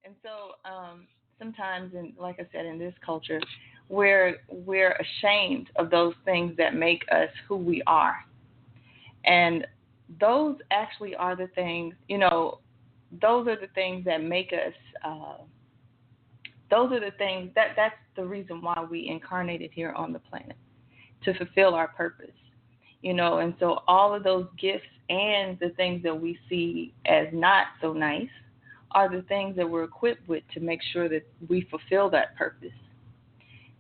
And so sometimes, like I said, in this culture, we're ashamed of those things that make us who we are, and those actually are the things, those are the things that make us. Those are the things that's the reason why we incarnated here on the planet, to fulfill our purpose. And so all of those gifts and the things that we see as not so nice are the things that we're equipped with to make sure that we fulfill that purpose.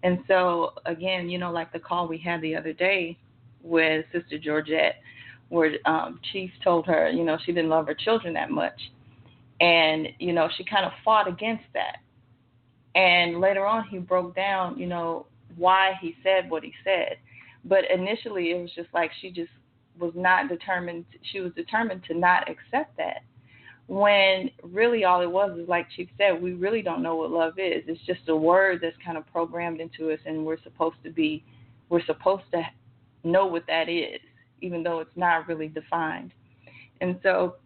And so, again, like the call we had the other day with Sister Georgette, where Chief told her, she didn't love her children that much. And, she kind of fought against that. And later on, he broke down, why he said what he said. But initially, it was just like she just was not determined. She was determined to not accept that. When really all it was is, like Chief said, we really don't know what love is. It's just a word that's kind of programmed into us, and we're supposed to know what that is, even though it's not really defined. And so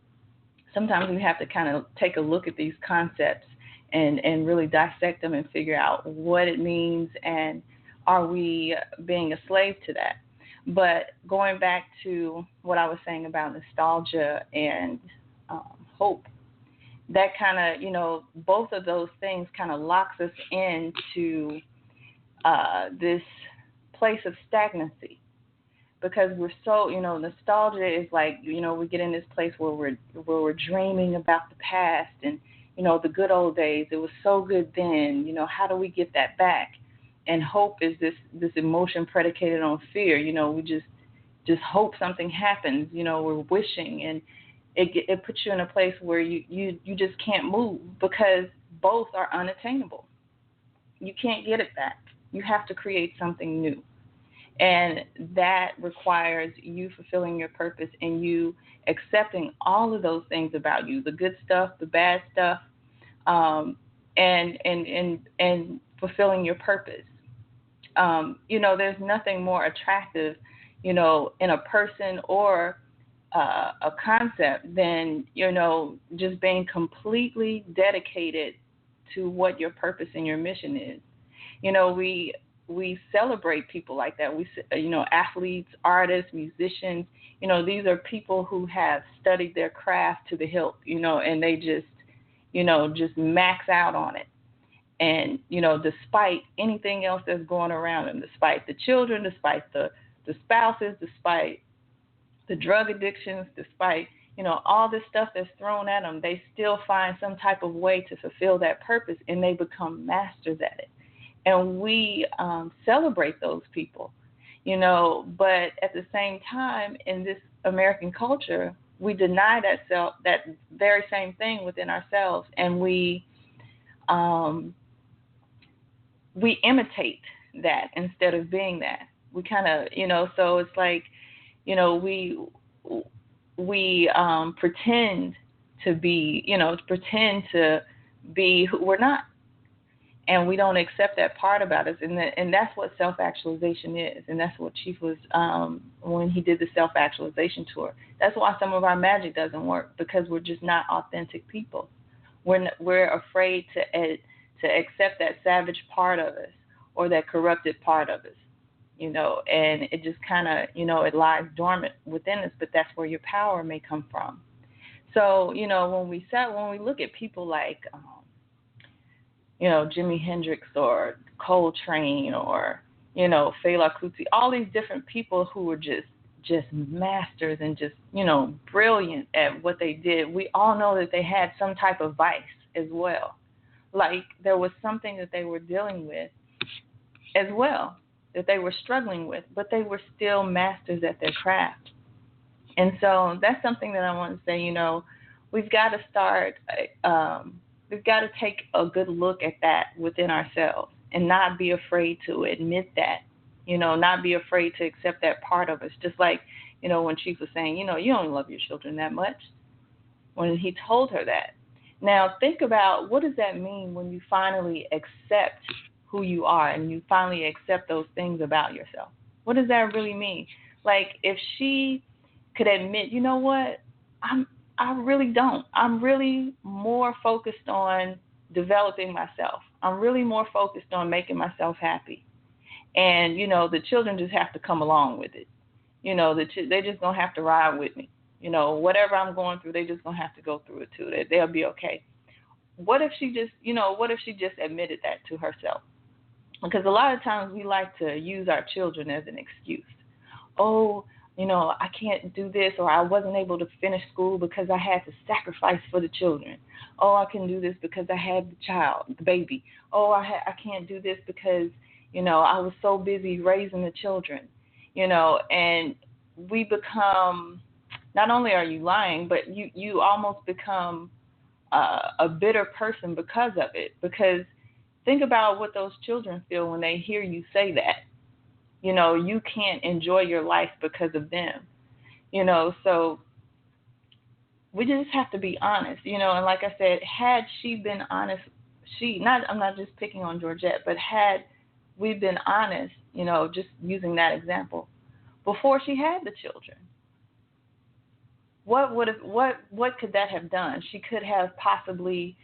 sometimes we have to kind of take a look at these concepts and really dissect them and figure out what it means, and are we being a slave to that? But going back to what I was saying about nostalgia and hope, that kind of, both of those things kind of locks us into this place of stagnancy, because we're so, nostalgia is like, we get in this place where we're dreaming about the past and, the good old days. It was so good then. How do we get that back? And hope is this emotion predicated on fear. We just hope something happens. We're wishing, and it puts you in a place where you just can't move, because both are unattainable. You can't get it back. You have to create something new. And that requires you fulfilling your purpose and you accepting all of those things about you, the good stuff, the bad stuff, and fulfilling your purpose. There's nothing more attractive, in a person or a concept than, just being completely dedicated to what your purpose and your mission is. We celebrate people like that. Athletes, artists, musicians, these are people who have studied their craft to the hilt, and they just max out on it. And, despite anything else that's going around them, despite the children, despite the spouses, despite the drug addictions, despite, all this stuff that's thrown at them, they still find some type of way to fulfill that purpose, and they become masters at it. And we celebrate those people, but at the same time, in this American culture, we deny that very same thing within ourselves, and we imitate that instead of being that. We kind of, so it's like, we pretend to be who we're not. And we don't accept that part about us, and that's what self-actualization is, and that's what Chief was when he did the self-actualization tour. That's why some of our magic doesn't work, because we're just not authentic people. We're afraid to accept that savage part of us or that corrupted part of us, and it just kind of, it lies dormant within us. But that's where your power may come from. So, when we look at people like Jimi Hendrix or Coltrane or, Fela Kuti, all these different people who were just masters and just, brilliant at what they did. We all know that they had some type of vice as well. Like there was something that they were dealing with as well, that they were struggling with, but they were still masters at their craft. And so that's something that I want to say, we've got to start, we've got to take a good look at that within ourselves and not be afraid to admit that, not be afraid to accept that part of us. Just like, when Chief was saying, you don't love your children that much, when he told her that. Now think about, what does that mean when you finally accept who you are and you finally accept those things about yourself? What does that really mean? Like if she could admit, I really don't. I'm really more focused on developing myself. I'm really more focused on making myself happy. And, the children just have to come along with it. They just going to have to ride with me. Whatever I'm going through, they just going to have to go through it too. They'll be okay. What if she just admitted that to herself? Because a lot of times we like to use our children as an excuse. Oh, I can't do this, or I wasn't able to finish school because I had to sacrifice for the children. Oh, I can do this because I had the baby. Oh, I can't do this because, I was so busy raising the children, and we become, not only are you lying, but you almost become a bitter person because of it. Because think about what those children feel when they hear you say that. You can't enjoy your life because of them. So we just have to be honest, and like I said, had she been honest, I'm not just picking on Georgette, but had we been honest, just using that example, before she had the children, what could that have done? She could have possibly,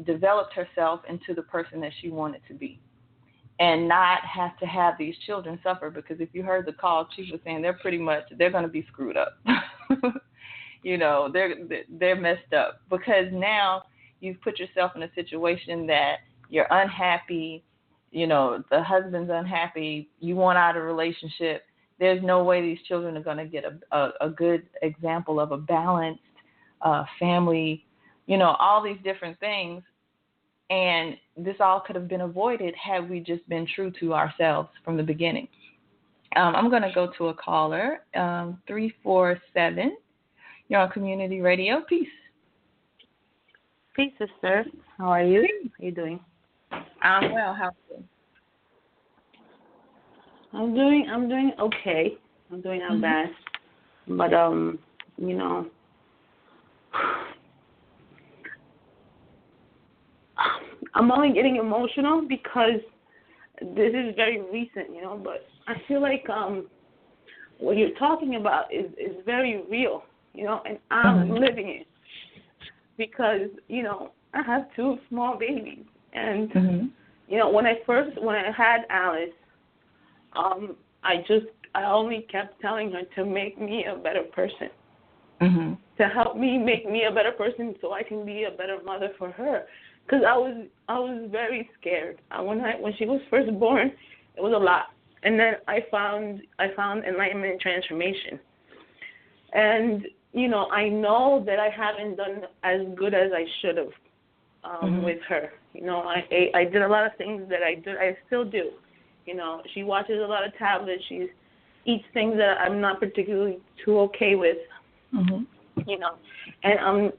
developed herself into the person that she wanted to be, and not have to have these children suffer. Because if you heard the call, Chief was saying they're going to be screwed up. They're messed up because now you've put yourself in a situation that you're unhappy. The husband's unhappy. You want out of a relationship. There's no way these children are going to get a good example of a balanced family. All these different things. And this all could have been avoided had we just been true to ourselves from the beginning. I'm going to go to a caller, 347. You're on Community Radio. Peace. Peace, sister. How are you? How are you doing? I'm well. How are you? I'm doing okay. I'm doing not bad. But I'm only getting emotional because this is very recent, but I feel like what you're talking about is very real, and I'm living it because, I have two small babies. And, when I had Alice, I only kept telling her to make me a better person, to help me make me a better person so I can be a better mother for her. Because I was very scared. When she was first born, it was a lot. And then I found enlightenment and transformation. And, I know that I haven't done as good as I should have with her. I did a lot of things that I still do. She watches a lot of tablets. She eats things that I'm not particularly too okay with. And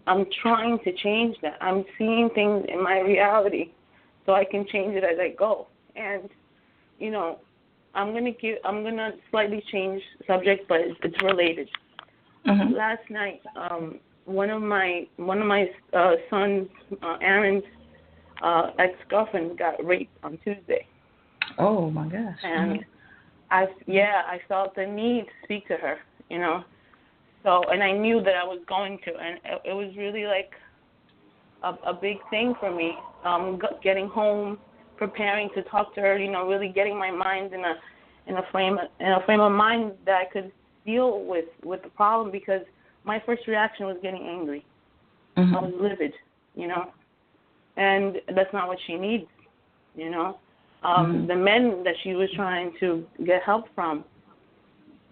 I'm trying to change that. I'm seeing things in my reality so I can change it as I go. And, I'm gonna slightly change subject, but it's related. Last night, one of my son's Aaron's ex-girlfriend got raped on Tuesday. Oh my gosh. And I felt the need to speak to her, So, and I knew that I was going to, and it was really like a big thing for me. Getting home, preparing to talk to her, really getting my mind in a frame of mind that I could deal with the problem, because my first reaction was getting angry. I was livid, and that's not what she needs, The men that she was trying to get help from,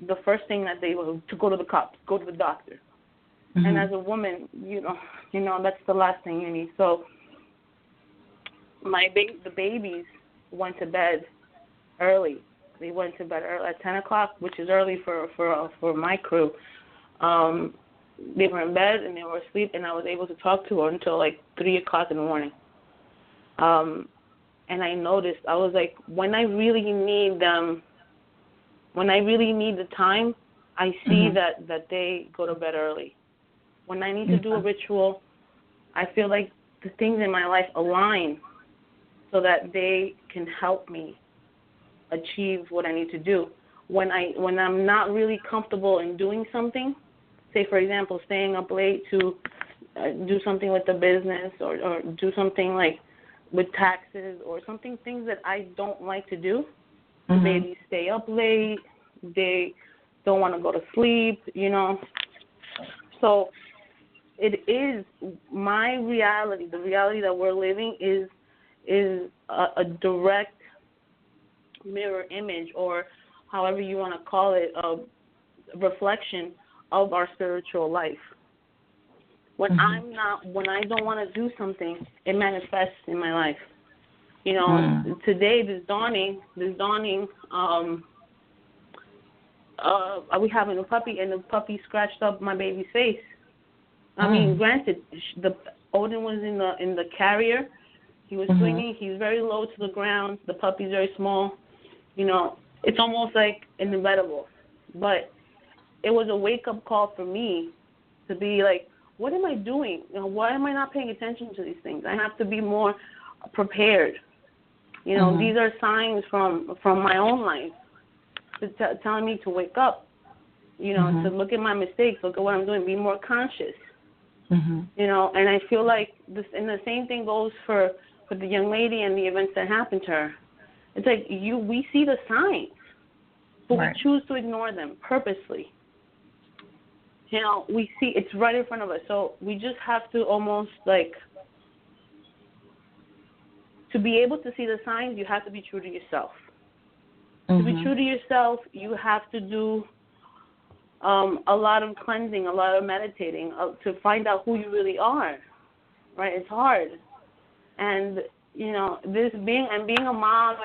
the first thing that they were to go to the cops, go to the doctor. And as a woman, that's the last thing you need. So the babies went to bed early. They went to bed early at 10 o'clock, which is early for my crew. They were in bed and they were asleep, and I was able to talk to her until like 3 o'clock in the morning. And I noticed, I was like, when I really need them, when I really need the time, I see that they go to bed early. When I need to do a ritual, I feel like the things in my life align so that they can help me achieve what I need to do. When I'm not really comfortable in doing something, say for example, staying up late to do something with the business or do something like with taxes or something, things that I don't like to do. Mm-hmm. They stay up late. They don't want to go to sleep, you know. So it is my reality. The reality that we're living is a direct mirror image, or however you want to call it, a reflection of our spiritual life. When mm-hmm. when I don't want to do something, it manifests in my life. You know, today, this dawning, we having a puppy, and the puppy scratched up my baby's face. I mean, granted, Odin was in the carrier. He was swinging. He's very low to the ground. The puppy's very small. You know, it's almost like inevitable. But it was a wake-up call for me to be like, what am I doing? You know, why am I not paying attention to these things? I have to be more prepared. You know, these are signs from my own life telling me to wake up, you know, to look at my mistakes, look at what I'm doing, be more conscious. You know, and I feel like this, and the same thing goes for the young lady and the events that happened to her. It's like we see the signs, but we choose to ignore them purposely. You know, we see it's right in front of us, so we just have to almost like, to be able to see the signs, you have to be true to yourself. To be true to yourself, you have to do a lot of cleansing, a lot of meditating to find out who you really are, right? It's hard. And, you know, being a mom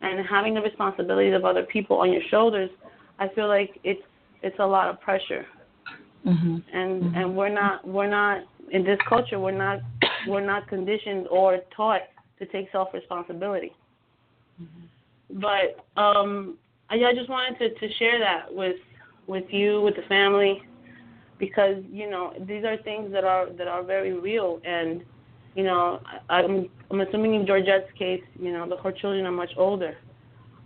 and having the responsibilities of other people on your shoulders, I feel like it's a lot of pressure. And we're not in this culture, we're not conditioned or taught to take self-responsibility. But I just wanted to share that with you, with the family, because, you know, these are things that are very real. And, you know, I'm assuming in Georgette's case, you know, her children are much older.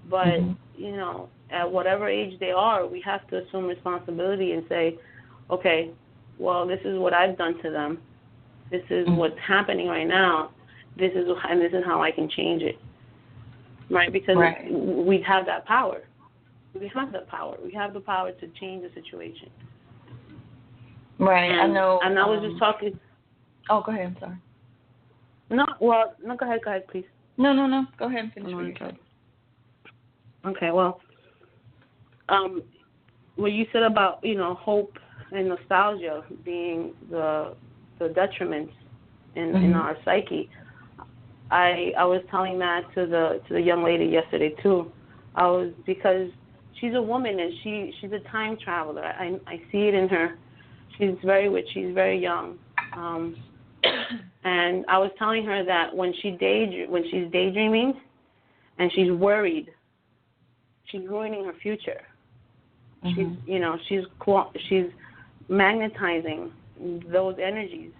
But, you know, at whatever age they are, we have to assume responsibility and say, okay, well, this is what I've done to them. This is what's happening right now. This is how I can change it. Right? Because we have that power. We have the power. We have the power to change the situation. Right. And, I know. And I was just talking. Oh, go ahead. I'm sorry. No, go ahead, please. No. Go ahead and finish what you're saying. Okay, well, what you said about, you know, hope and nostalgia being the detriments in our psyche, I was telling that to the young lady yesterday too. Because she's a woman and she's a time traveler. I see it in her. She's very young. And I was telling her that when she's daydreaming and she's worried, she's ruining her future. She's magnetizing those energies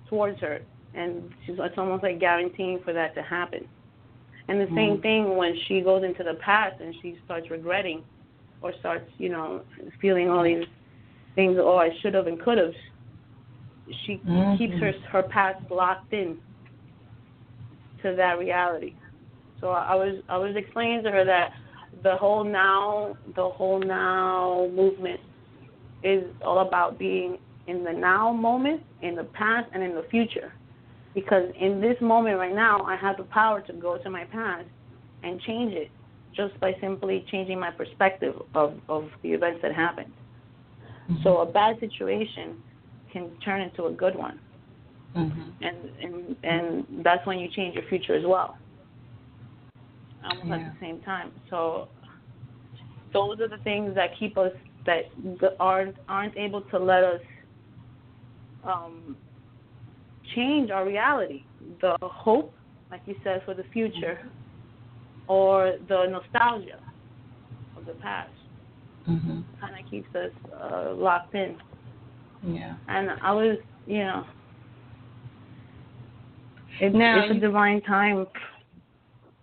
towards her, and it's almost like guaranteeing for that to happen. And the same thing when she goes into the past and she starts regretting or starts, you know, feeling all these things, oh, I should have and could have. She keeps her past locked in to that reality. So I was explaining to her that the whole now movement is all about being in the now moment, in the past, and in the future. Because in this moment right now, I have the power to go to my past and change it just by simply changing my perspective of the events that happened. So a bad situation can turn into a good one. And that's when you change your future as well. Almost at the same time. So those are the things that keep us, that aren't able to let us change our reality. The hope, like you said, for the future, or the nostalgia of the past, kind of keeps us locked in. Yeah. And I was, you know, it's a divine time.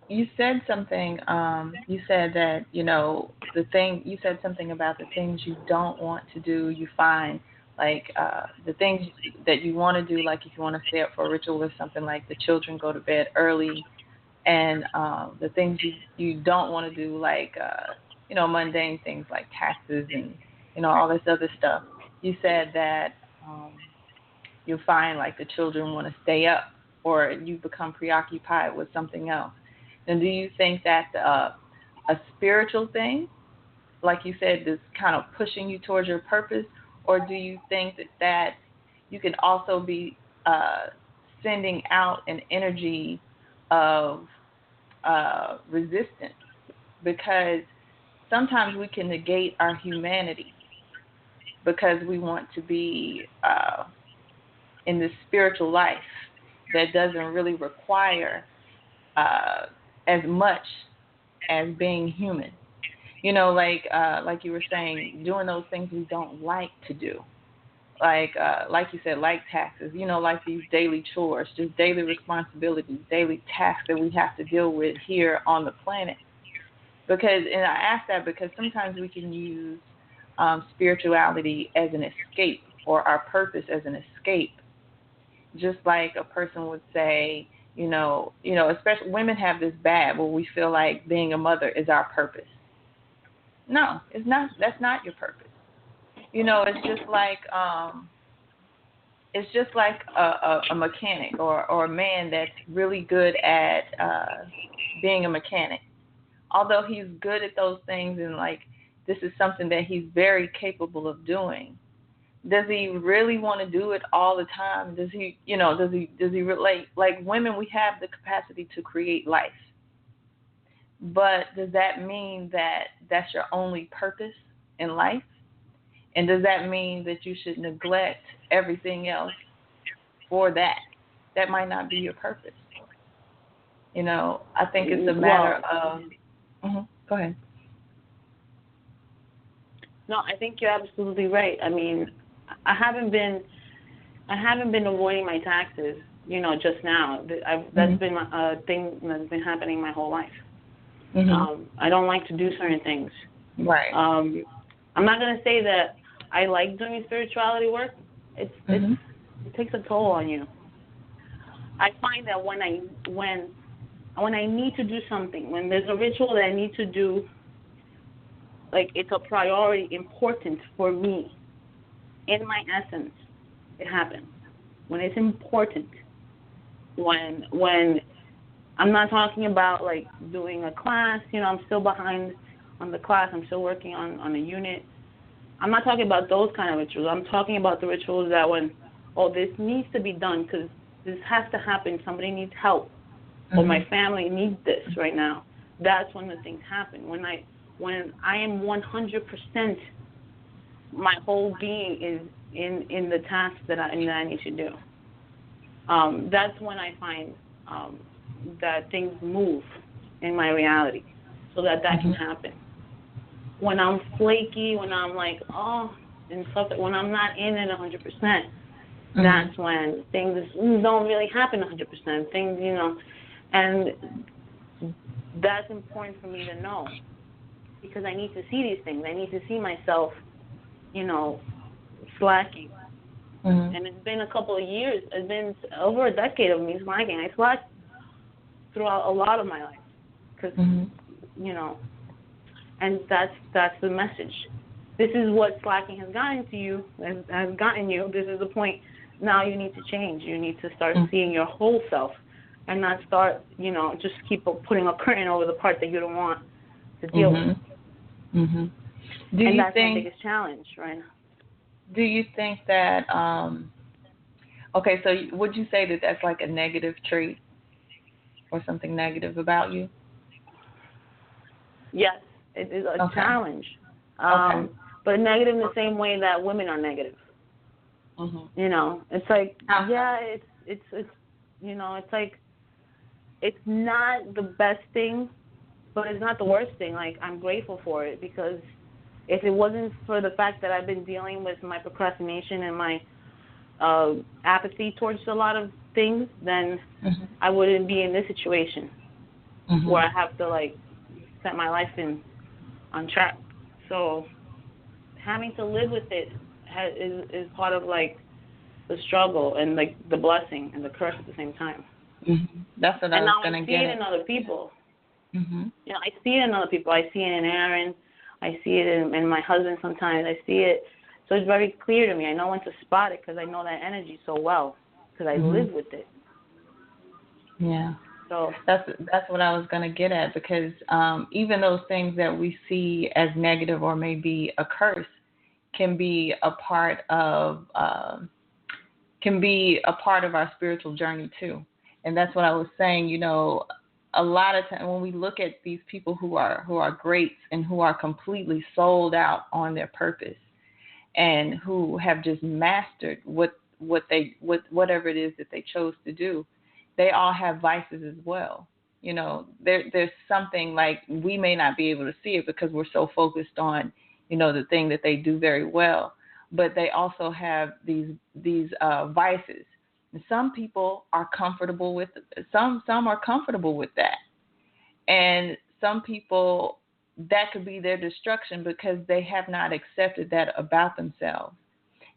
You said something. You said that, you know, you said something about the things you don't want to do, you find like the things that you want to do, like if you want to stay up for a ritual or something, like the children go to bed early, and the things you don't want to do, like mundane things like taxes and all this other stuff. You said that you'll find like the children want to stay up, or you become preoccupied with something else. And do you think that's a spiritual thing, like you said, that's kind of pushing you towards your purpose, or do you think that you can also be sending out an energy of resistance? Because sometimes we can negate our humanity because we want to be in this spiritual life that doesn't really require as much as being human. Like you were saying, doing those things we don't like to do. Like you said, like taxes, like these daily chores, just daily responsibilities, daily tasks that we have to deal with here on the planet. And I ask that because sometimes we can use spirituality as an escape, or our purpose as an escape. Just like a person would say, especially women have this bad where we feel like being a mother is our purpose. No, it's not. That's not your purpose. It's just like a mechanic or a man that's really good at being a mechanic. Although he's good at those things and like this is something that he's very capable of doing, does he really want to do it all the time? Does he relate? Like women, we have the capacity to create life. But does that mean that that's your only purpose in life? And does that mean that you should neglect everything else for that? That might not be your purpose. I think it's a matter of... Go ahead. No, I think you're absolutely right. I mean, I haven't been avoiding my taxes, just now. That's been a thing that's been happening my whole life. I don't like to do certain things. Right. I'm not going to say that I like doing spirituality work. It takes a toll on you. I find that when I need to do something, when there's a ritual that I need to do, like it's a priority, important for me, in my essence, it happens. When it's important, when I'm not talking about like doing a class, I'm still behind on the class, I'm still working on a unit. I'm not talking about those kind of rituals. I'm talking about the rituals that this needs to be done because this has to happen, somebody needs help, or my family needs this right now. That's when the things happen. When I am 100%, my whole being is in the task that I need to do. That's when I find that things move in my reality, so that can happen. When I'm flaky, when I'm like, and stuff, when I'm not in it 100%, that's when things don't really happen 100%. Things, and that's important for me to know, because I need to see these things. I need to see myself, slacking. And it's been a couple of years. It's been over a decade of me slacking. I slacked throughout a lot of my life, because, and that's the message. This is what slacking has gotten to you, has gotten you. This is the point. Now you need to change. You need to start seeing your whole self, and not start, just keep putting a curtain over the part that you don't want to deal with. And that's my biggest challenge right now. Do you think that, so would you say that that's like a negative trait or something negative about you? Yes, it is a challenge. But negative in the same way that women are negative. It's like, it's like, it's not the best thing, but it's not the worst thing. Like, I'm grateful for it, because if it wasn't for the fact that I've been dealing with my procrastination and my apathy towards a lot of things, then I wouldn't be in this situation where I have to, like, set my life on track. So having to live with it is part of like the struggle and like the blessing and the curse at the same time. Mm-hmm. That's what I was going to get at. And now I see it in other people. Mm-hmm. You know, I see it in other people. I see it in Aaron. I see it in my husband sometimes. I see it. So it's very clear to me. I know when to spot it because I know that energy so well because I live with it. Yeah. So that's what I was going to get at, because even those things that we see as negative or maybe a curse can be a part of our spiritual journey too. And that's what I was saying. You know, a lot of times when we look at these people who are greats and who are completely sold out on their purpose and who have just mastered whatever it is that they chose to do, they all have vices as well. You know, there's something like we may not be able to see it because we're so focused on, you know, the thing that they do very well, but they also have these vices. And some people are comfortable with some are comfortable with that, and some people that could be their destruction because they have not accepted that about themselves.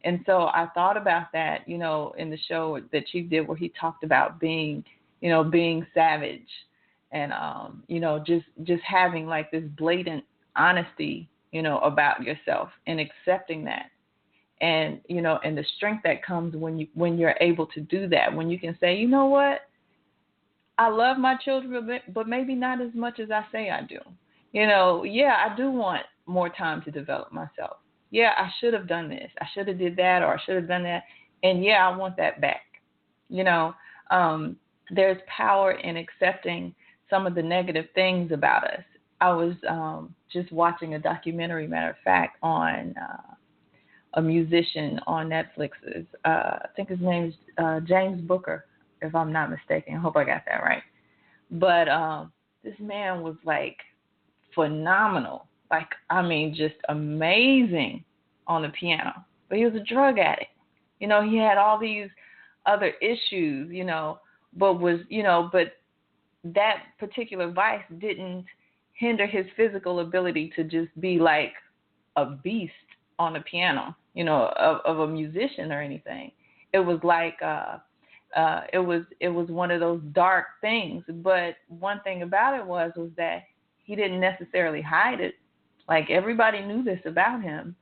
And so I thought about that, you know, in the show that Chief did where he talked about being savage and, you know, just having like this blatant honesty, you know, about yourself and accepting that. And, you know, and the strength that comes when you're able to do that, when you can say, you know what, I love my children, but maybe not as much as I say I do. You know, yeah, I do want more time to develop myself. Yeah, I should have done this. I should have did that, or I should have done that. And yeah, I want that back. You know, there's power in accepting some of the negative things about us. I was just watching a documentary, matter of fact, on a musician on Netflix's. I think his name is James Booker, if I'm not mistaken. I hope I got that right. But this man was like phenomenal. Like, I mean, just amazing on the piano. But he was a drug addict. You know, he had all these other issues, you know, but that particular vice didn't hinder his physical ability to just be like a beast on the piano, you know, of a musician or anything. It was like it was one of those dark things. But one thing about it was that he didn't necessarily hide it. Like, everybody knew this about him.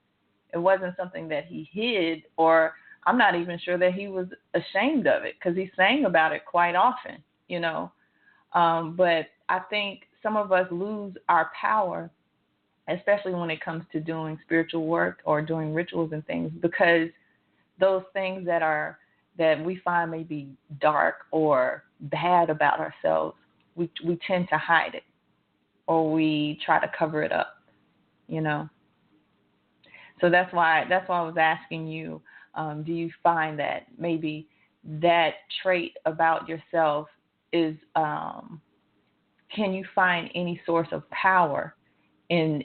It wasn't something that he hid, or I'm not even sure that he was ashamed of it because he sang about it quite often, you know. But I think some of us lose our power, especially when it comes to doing spiritual work or doing rituals and things, because those things that we find may be dark or bad about ourselves, we tend to hide it, or we try to cover it up, you know. So that's why I was asking you, do you find that maybe that trait about yourself is, can you find any source of power in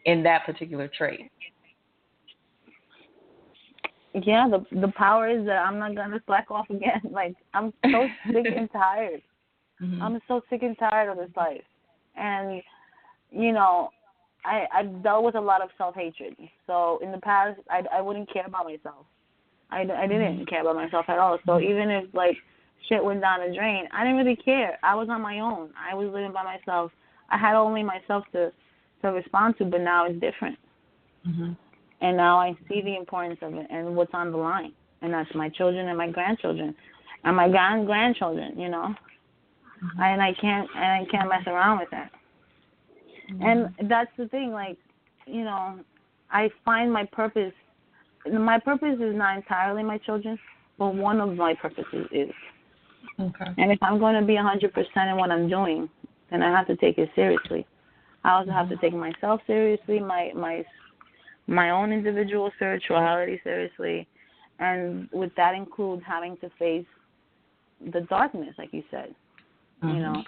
that particular trait? Yeah, the power is that I'm not gonna slack off again. Like, I'm so sick and tired. Mm-hmm. I'm so sick and tired of this life, and you know, I've dealt with a lot of self-hatred. So in the past, I wouldn't care about myself. I didn't care about myself at all. So even if, like, shit went down the drain, I didn't really care. I was on my own. I was living by myself. I had only myself to respond to, but now it's different. Mm-hmm. And now I see the importance of it and what's on the line. And that's my children and my grandchildren and my grandchildren, you know. Mm-hmm. And I can't mess around with that. Mm-hmm. And that's the thing, like, you know, I find my purpose. My purpose is not entirely my children, but one of my purposes is. Okay. And if I'm going to be 100% in what I'm doing, then I have to take it seriously. I also have to take myself seriously, my own individual spirituality seriously, and with that includes having to face the darkness, like you said. Mm-hmm. You know.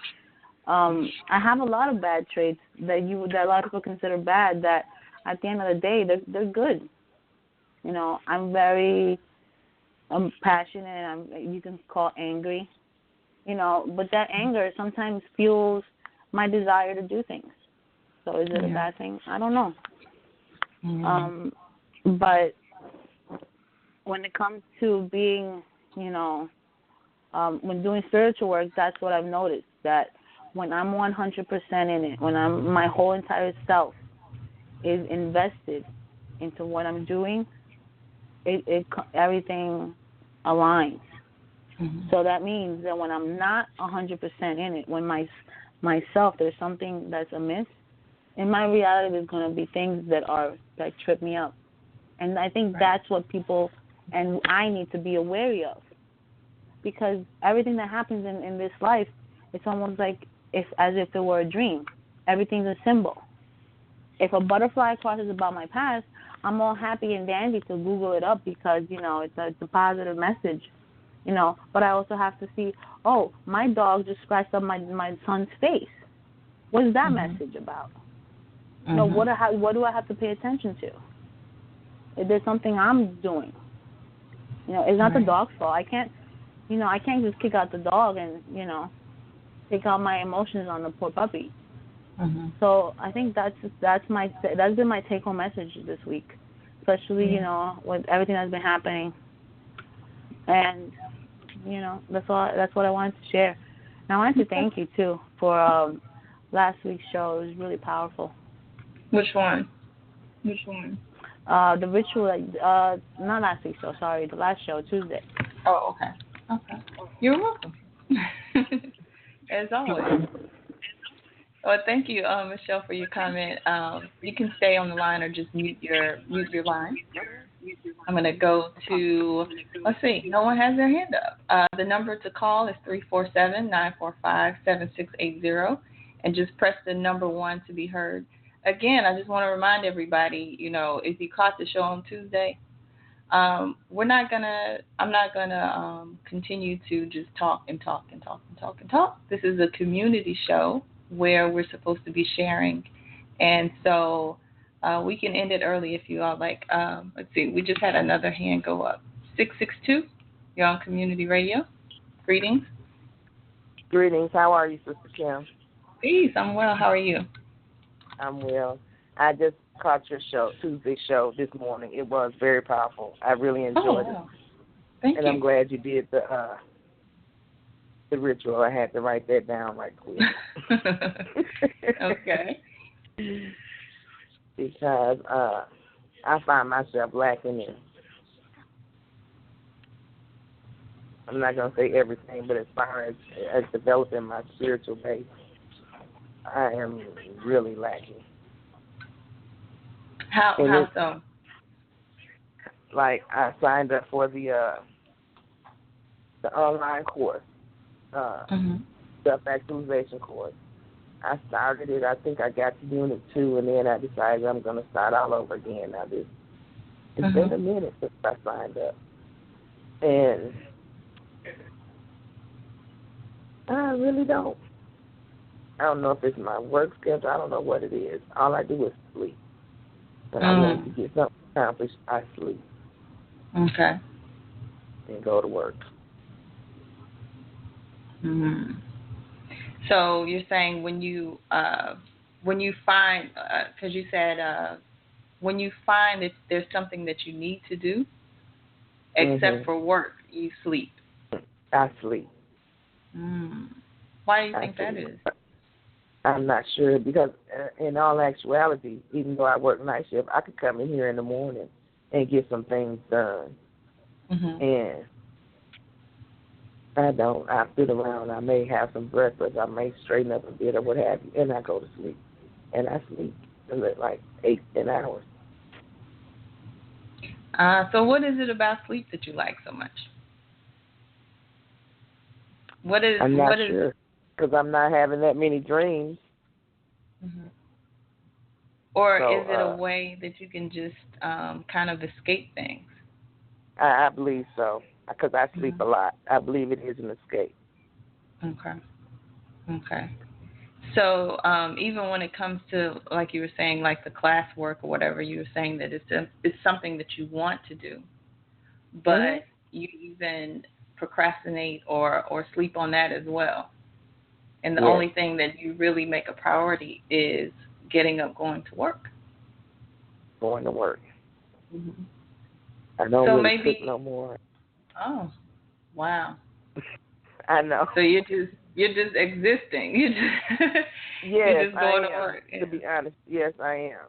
I have a lot of bad traits that a lot of people consider bad, that at the end of the day, they're good. You know, I'm passionate. You can call angry. You know, but that anger sometimes fuels my desire to do things. So is it a bad thing? I don't know. Mm-hmm. But when it comes to being, when doing spiritual work, that's what I've noticed, that when I'm 100% in it, when my whole entire self is invested into what I'm doing, everything aligns. Mm-hmm. So that means that when I'm not 100% in it, when myself, there's something that's amiss, in my reality there's going to be things that trip me up. And I think that's what people and I need to be aware of. Because everything that happens in this life, it's almost like as if it were a dream. Everything's a symbol. If a butterfly crosses about my past, I'm all happy and dandy to Google it up because, it's a positive message, But I also have to see, oh, my dog just scratched up my son's face. What is that message about? Mm-hmm. What do I have to pay attention to? If there's something I'm doing, it's not the dog's fault. I can't just kick out the dog and, take out my emotions on the poor puppy. Mm-hmm. So I think that's been my take-home message this week, especially with everything that's been happening, and that's what I wanted to share. And I wanted to thank you too for last week's show. It was really powerful. Which one? The ritual, not last week's show. Sorry, the last show, Tuesday. Oh, okay. You're welcome. As always. Well, thank you, Michelle, for your comment. You can stay on the line or just mute your line. I'm going to go to, let's see, no one has their hand up. The number to call is 347-945-7680, and just press the number 1 to be heard. Again, I just want to remind everybody, if you caught the show on Tuesday, I'm not gonna continue to just talk and talk. This is a community show where we're supposed to be sharing, and so we can end it early if you all like. Let's see, we just had another hand go up. 662, you're on Community Radio. Greetings. How are you, Sister Kim? Peace. I'm well. How are you? I'm well. I just caught your show, Tuesday show, this morning. It was very powerful. I really enjoyed it. Thank you. And I'm glad you did the ritual. I had to write that down right quick. Okay. Because I find myself lacking in, I'm not going to say everything, but as far as developing my spiritual base, I am really lacking. How so? Like, I signed up for the online course, self-actualization course. I started it. I think I got to Unit 2, and then I decided I'm going to start all over again. Now, it's been a minute since I signed up. And I really don't. I don't know if it's my work schedule. I don't know what it is. All I do is sleep. When I want to get something accomplished, I sleep. Okay. And go to work. Mm-hmm. So you're saying when you find, because you said when you find that there's something that you need to do, except for work, you sleep. I sleep. Why do you think that is? I'm not sure, because in all actuality, even though I work night shift, I could come in here in the morning and get some things done. And I don't. I sit around. I may have some breakfast. I may straighten up a bit or what have you, and I go to sleep. And I sleep like 8-10 hours. So what is it about sleep that you like so much? I'm not sure, because I'm not having that many dreams. Or is it a way that you can just kind of escape things? I believe so, because I sleep a lot. I believe it is an escape. Okay. So even when it comes to, like you were saying, like the class work or whatever, you were saying that it's something that you want to do, but you even procrastinate or sleep on that as well. And the only thing that you really make a priority is getting up, going to work. Going to work. Mm-hmm. I don't So really maybe. cook no more. Oh, wow. I know. So you're just existing. You just you're Yes, just I going to am. work. Yeah. To be honest, yes, I am.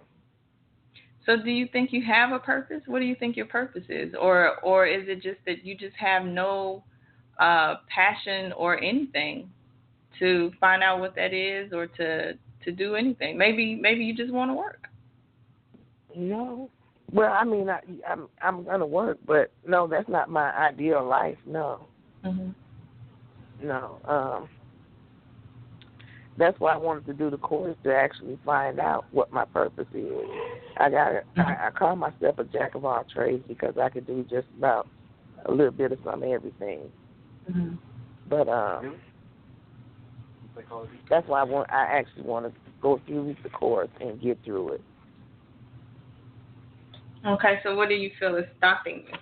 So do you think you have a purpose? What do you think your purpose is, or is it just that you just have no passion or anything to find out what that is, or to do anything? Maybe you just want to work. No. Well, I mean, I'm gonna work, but no, that's not my ideal life. No, Mhm. no. That's why I wanted to do the course to actually find out what my purpose is. I call myself a jack of all trades because I could do just about a little bit of some everything. Mhm. But that's why I actually want to go through the course and get through it. Okay. So what do you feel is stopping you?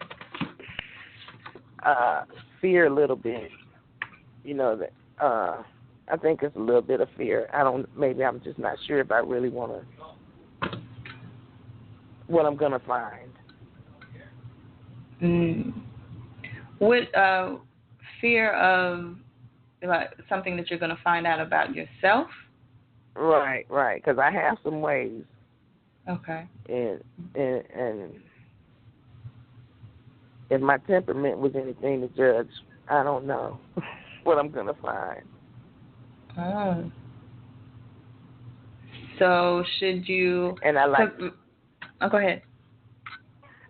Fear a little bit. You know that. I think it's a little bit of fear. Maybe I'm just not sure if I really want to, what I'm going to find. Mm. What fear of, like, something that you're going to find out about yourself? Right, because I have some ways. Okay. And if my temperament was anything to judge, I don't know what I'm going to find. Oh. So should you? And Oh, go ahead.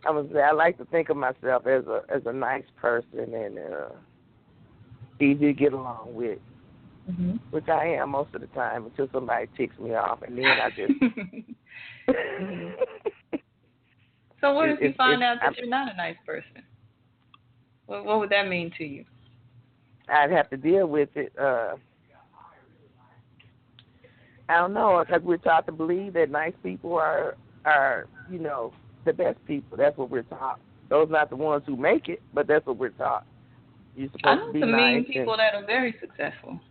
I like to think of myself as a nice person and easy to get along with, Mhm. which I am most of the time until somebody ticks me off, and then I just. Mhm. So what if you find out that you're not a nice person? What would that mean to you? I'd have to deal with it. I don't know, because we're taught to believe that nice people are the best people. That's what we're taught. Those are not the ones who make it, but that's what we're taught. You're I supposed to know be some nice, mean and people that are very successful.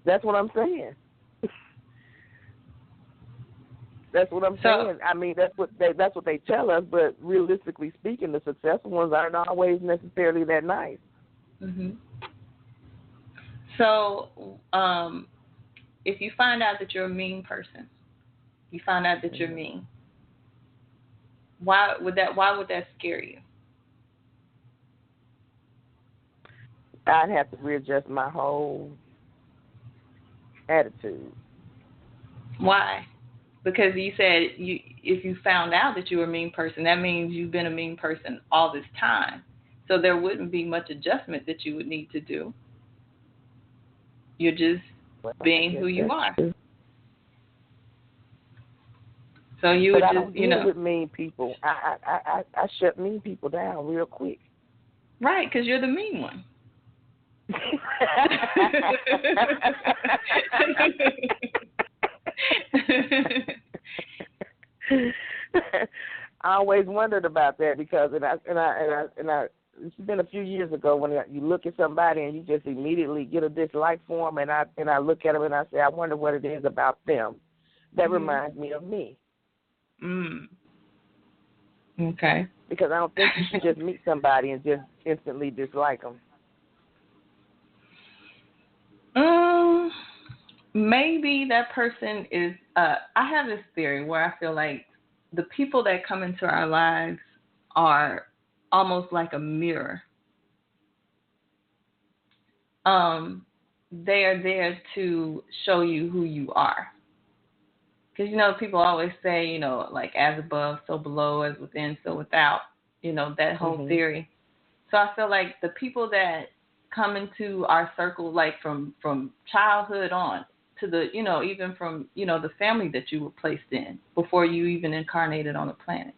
that's what I'm saying. That's what I'm So, saying. I mean, that's what they tell us. But realistically speaking, the successful ones aren't always necessarily that nice. mhm. So, if you find out that you're a mean person, you find out that you're mean. Why would that scare you? I'd have to readjust my whole attitude. Why? Because you said if you found out that you were a mean person, that means you've been a mean person all this time. So there wouldn't be much adjustment that you would need to do. You're just Well, I being guess who you that's are. true. So you But would I just, don't deal with mean people. I shut mean people down real quick. right, because you're the mean one. I always wondered about that because it's been a few years ago when you look at somebody and you just immediately get a dislike for them, and I look at them and I say, I wonder what it is about them that reminds me of me. Mm. Okay. Because I don't think you should just meet somebody and just instantly dislike them. Maybe that person is. I have this theory where I feel like the people that come into our lives are almost like a mirror. They are there to show you who you are. Because, people always say, like, as above, so below, as within, so without, that whole theory. So I feel like the people that come into our circle, like from childhood on to the, even from, the family that you were placed in before you even incarnated on the planet.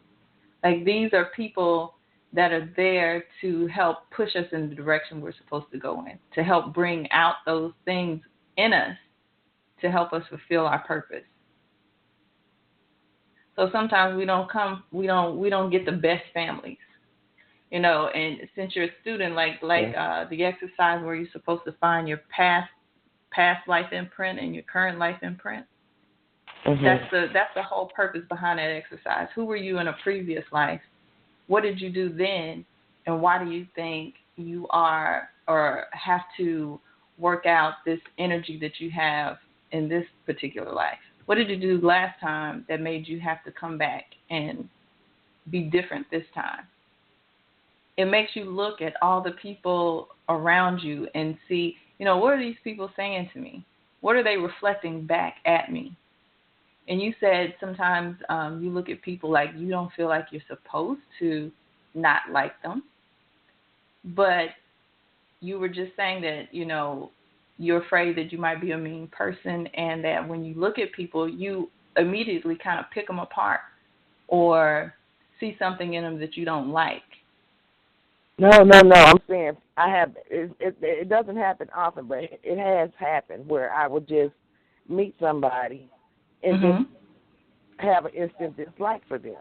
Like, these are people that are there to help push us in the direction we're supposed to go in, to help bring out those things in us, to help us fulfill our purpose. So sometimes we don't get the best families, and since you're a student, like the exercise where you're supposed to find your past life imprint and your current life imprint. That's the whole purpose behind that exercise. Who were you in a previous life, what did you do then, and why do you think you are or have to work out this energy that you have in this particular life? What did you do last time that made you have to come back and be different this time? It makes you look at all the people around you and see, what are these people saying to me? What are they reflecting back at me? And you said sometimes you look at people like you don't feel like you're supposed to not like them. But you were just saying that, you're afraid that you might be a mean person, and that when you look at people, you immediately kind of pick them apart or see something in them that you don't like. No. I'm saying it doesn't happen often, but it has happened where I would just meet somebody and just have an instant dislike for them.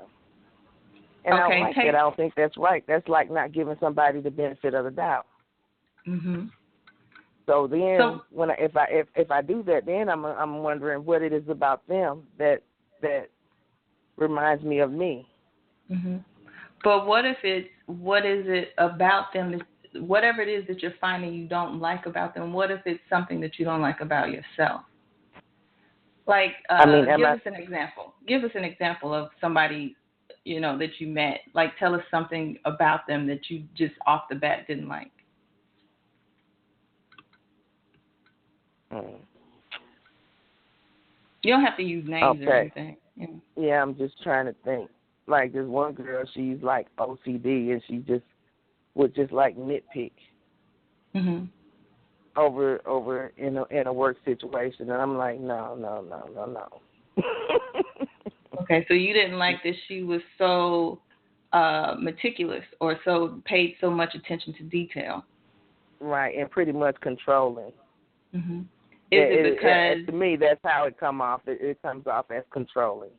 And I don't like that. I don't think that's right. That's like not giving somebody the benefit of the doubt. So then, if I do that, then I'm wondering what it is about them that reminds me of me. But what is it about them? Whatever it is that you're finding you don't like about them, what if it's something that you don't like about yourself? Like, give us an example. Give us an example of somebody, that you met. Like, tell us something about them that you just off the bat didn't like. You don't have to use names or anything. Yeah, I'm just trying to think. Like, there's one girl, she's like OCD, and she would just like nitpick over in a work situation, and I'm like, no. Okay, so you didn't like that she was so meticulous or so paid so much attention to detail. Right, and pretty much controlling. Is it because... to me, that's how it comes off. It comes off as controlling.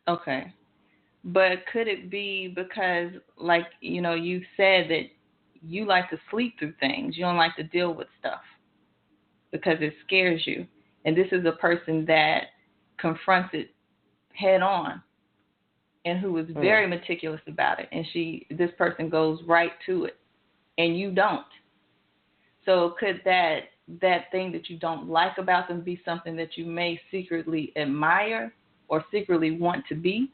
Okay. But could it be because, like, you said that you like to sleep through things. You don't like to deal with stuff because it scares you. And this is a person that confronts it head on and who is very meticulous about it. And this person goes right to it, and you don't. So could that thing that you don't like about them be something that you may secretly admire or secretly want to be?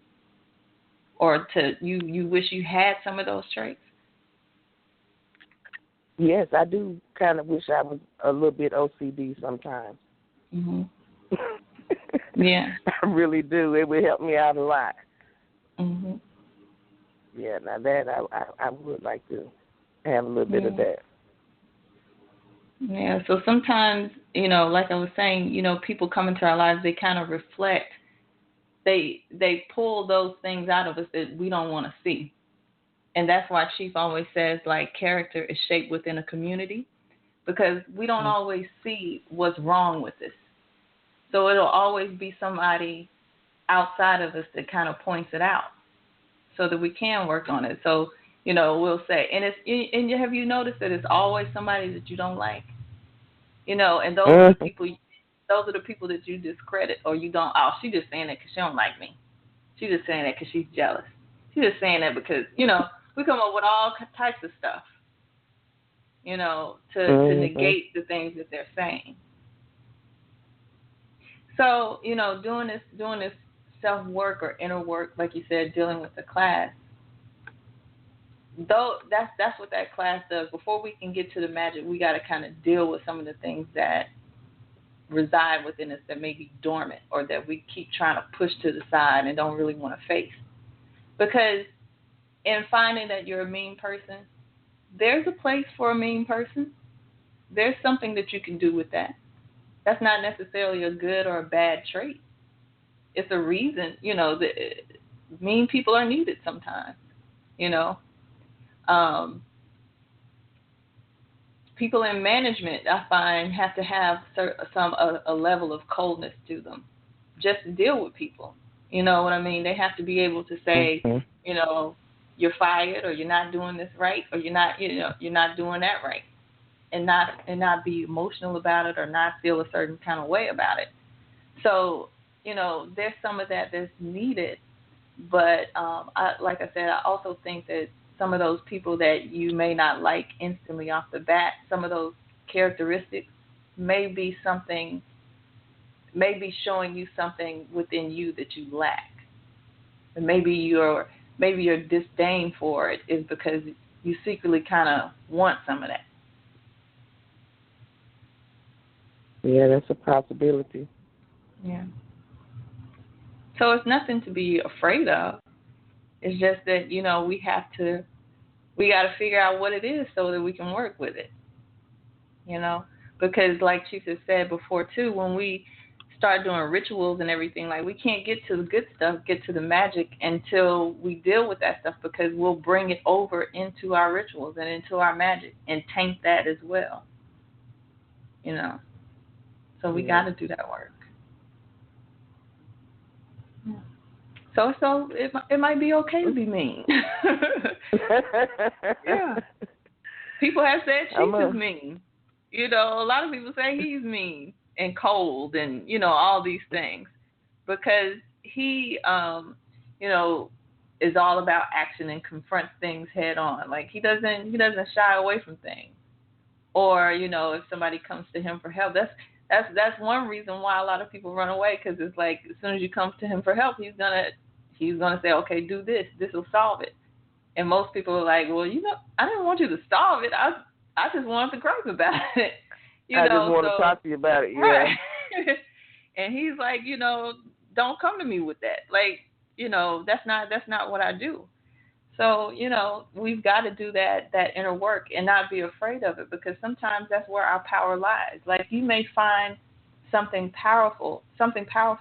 Or you wish you had some of those traits? Yes, I do kind of wish I was a little bit OCD sometimes. Yeah. I really do. It would help me out a lot. Yeah, now that I would like to have a little bit of that. Yeah, so sometimes, like I was saying, people come into our lives, they kind of reflect. They pull those things out of us that we don't want to see. And that's why Chief always says, like, character is shaped within a community, because we don't always see what's wrong with us. So it'll always be somebody outside of us that kind of points it out so that we can work on it. So, we'll say, and have you noticed that it's always somebody that you don't like? And those are the people. Those are the people that you discredit or you don't. Oh, she just saying that because she don't like me. She's just saying that because she's jealous. She's just saying that because we come up with all types of stuff. To negate the things that they're saying. So doing this self work or inner work, like you said, dealing with the class. Though that's what that class does. Before we can get to the magic, we got to kind of deal with some of the things that reside within us that may be dormant or that we keep trying to push to the side and don't really want to face. Because in finding that you're a mean person, there's a place for a mean person. There's something that you can do with that. That's not necessarily a good or a bad trait. It's a reason, that mean people are needed sometimes, People in management, I find, have to have a level of coldness to them just to deal with people. You know what I mean? They have to be able to say, you're fired, or you're not doing this right, or you're not doing that right, and not be emotional about it or not feel a certain kind of way about it. So, there's some of that that's needed, But like I said, I also think that some of those people that you may not like instantly off the bat, some of those characteristics may be something, may be showing you something within you that you lack. And maybe your disdain for it is because you secretly kind of want some of that. Yeah, that's a possibility. Yeah. So it's nothing to be afraid of. It's just that, we got to figure out what it is so that we can work with it, because like Chief has said before too, when we start doing rituals and everything, like we can't get to the good stuff, get to the magic until we deal with that stuff, because we'll bring it over into our rituals and into our magic and taint that as well, so we got to do that work. Yeah. So it might be okay to be mean. Yeah. People have said Chief is mean. A lot of people say he's mean and cold and, all these things, because he, is all about action and confronts things head on. Like he doesn't shy away from things. Or, if somebody comes to him for help, that's one reason why a lot of people run away, because it's like as soon as you come to him for help, he's gonna say, okay, do this. This will solve it. And most people are like, well, I didn't want you to solve it. I just wanted to gripe about it. I just want to talk to you about it. Yeah. Right. And he's like, don't come to me with that. Like, that's not what I do. So, we've got to do that inner work and not be afraid of it, because sometimes that's where our power lies. Like you may find something powerful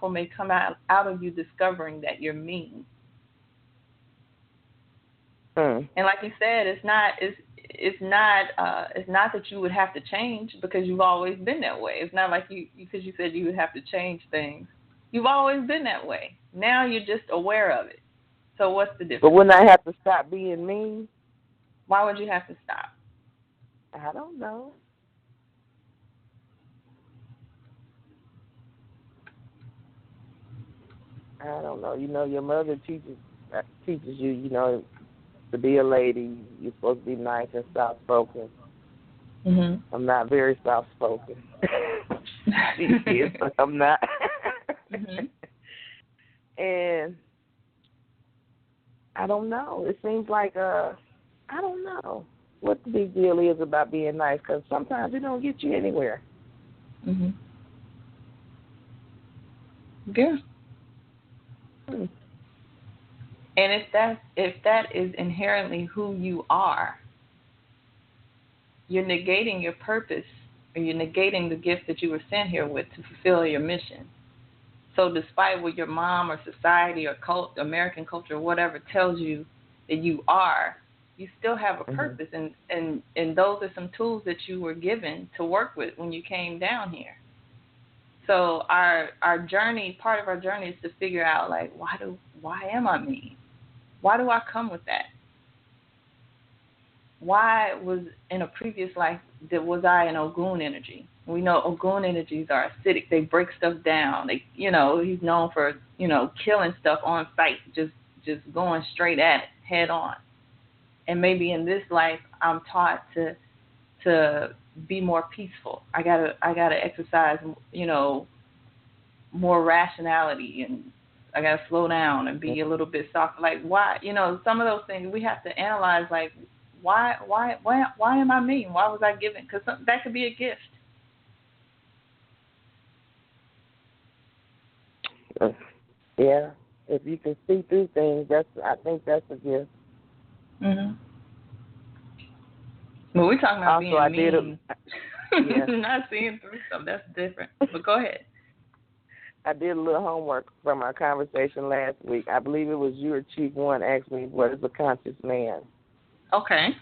may come out of you discovering that you're mean. And like you said, it's not that you would have to change, because you've always been that way. It's not like because you said you would have to change things. You've always been that way. Now you're just aware of it. So what's the difference? But wouldn't I have to stop being mean? Why would you have to stop? I don't know. I don't know. Your mother teaches you, to be a lady. You're supposed to be nice and soft-spoken. Mm-hmm. I'm not very soft-spoken. She is, but I'm not. Mm-hmm. And I don't know. It seems like I don't know what the big deal is about being nice, because sometimes it don't get you anywhere. Mm-hmm. Yeah. And if that is inherently who you are, you're negating your purpose, or you're negating the gift that you were sent here with to fulfill your mission. So despite what your mom or society or American culture or whatever tells you that you are, you still have a purpose, and those are some tools that you were given to work with when you came down here. So our journey, part of our journey, is to figure out, like, why am I mean? Why do I come with that? Why was in a previous life was I an Ogun energy? We know Ogun energies are acidic. They break stuff down. They, he's known for, killing stuff on sight, just going straight at it, head on. And maybe in this life, I'm taught to be more peaceful. I gotta exercise, more rationality, and I gotta slow down and be a little bit soft. Like, why? Some of those things we have to analyze. Like, why am I mean? Why was I given? Because that could be a gift. Yeah, if you can see through things, I think that's a gift. Mhm. Well, we're talking about also, being mean. Not seeing through stuff. That's different. But go ahead. I did a little homework from our conversation last week. I believe it was you or Chief One asked me, what is a conscious man? Okay.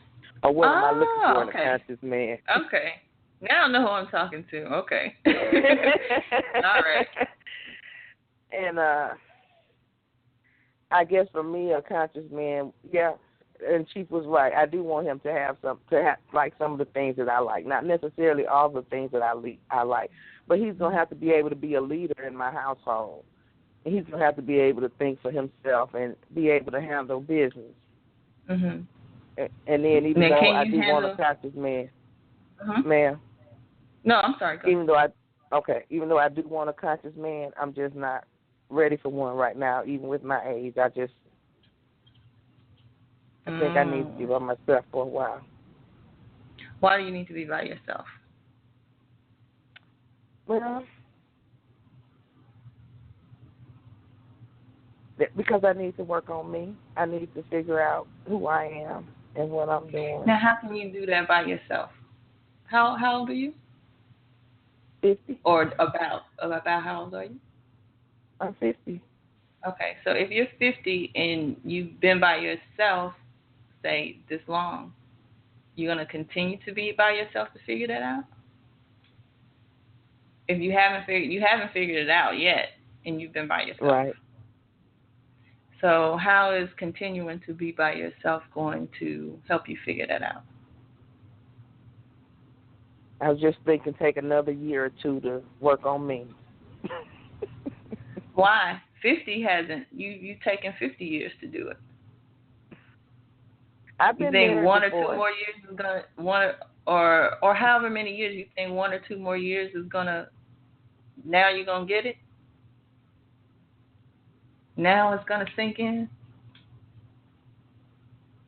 Or what am I looking for in a conscious man? Okay. Now I know who I'm talking to. Okay. All right. And I guess for me, a conscious man, and Chief was right. I do want him to have like some of the things that I like. Not necessarily all the things that I like, but he's going to have to be able to be a leader in my household. he's going to have to be able to think for himself and be able to handle business. Mm-hmm. And then even now, though can I you do handle... want a conscious man, Mm-hmm. ma'am. No, I'm sorry. Go even though I do want a conscious man, I'm just not ready for one right now, even with my age. I think I need to be by myself for a while. Why do you need to be by yourself? Well, because I need to work on me. I need to figure out who I am and what I'm doing. Now, how can you do that by yourself? How old are you? 50. Or about how old are you? I'm 50. Okay, so if you're 50 and you've been by yourself, say, this long, you're going to continue to be by yourself to figure that out? If you haven't figured it out yet, and you've been by yourself. Right. So how is continuing to be by yourself going to help you figure that out? I was just thinking take another year or two to work on me. Why? 50 hasn't. You've taken 50 years to do it. I've been you think there one before. or 2 more years is gonna or however many years you think 1 or 2 more years is gonna, now you're gonna get it? Now it's gonna sink in?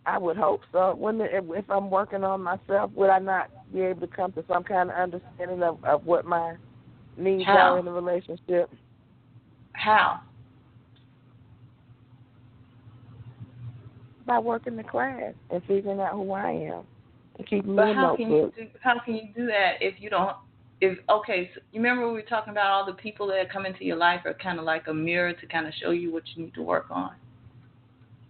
I would hope so. If I'm working on myself, would I not be able to come to some kind of understanding of what my needs are in the relationship? How? By working the class and figuring out who I am and keeping But me a notebook. how can you do that if you don't? Okay, so you remember we were talking about all the people that come into your life are kind of like a mirror to kind of show you what you need to work on,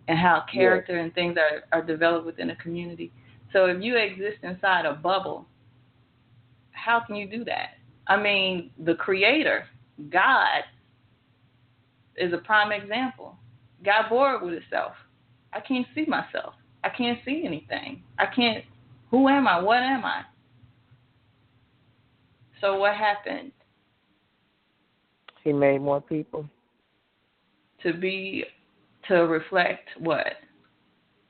and how character and things are developed within a community. So if you exist inside a bubble, how can you do that? I mean, the Creator, God, is a prime example. Got bored with itself. I can't see myself. I can't see anything. Who am I? What am I? So what happened? He made more people. To reflect what?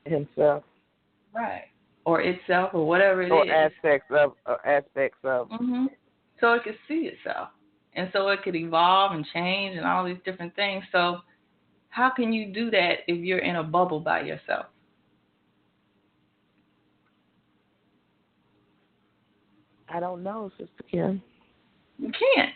Himself. Right. Or itself, or whatever it is. Or aspects of. Mm-hmm. So it could see itself. And so it could evolve and change and all these different things. So how can you do that if you're in a bubble by yourself? I don't know, Sister Kim. You can't.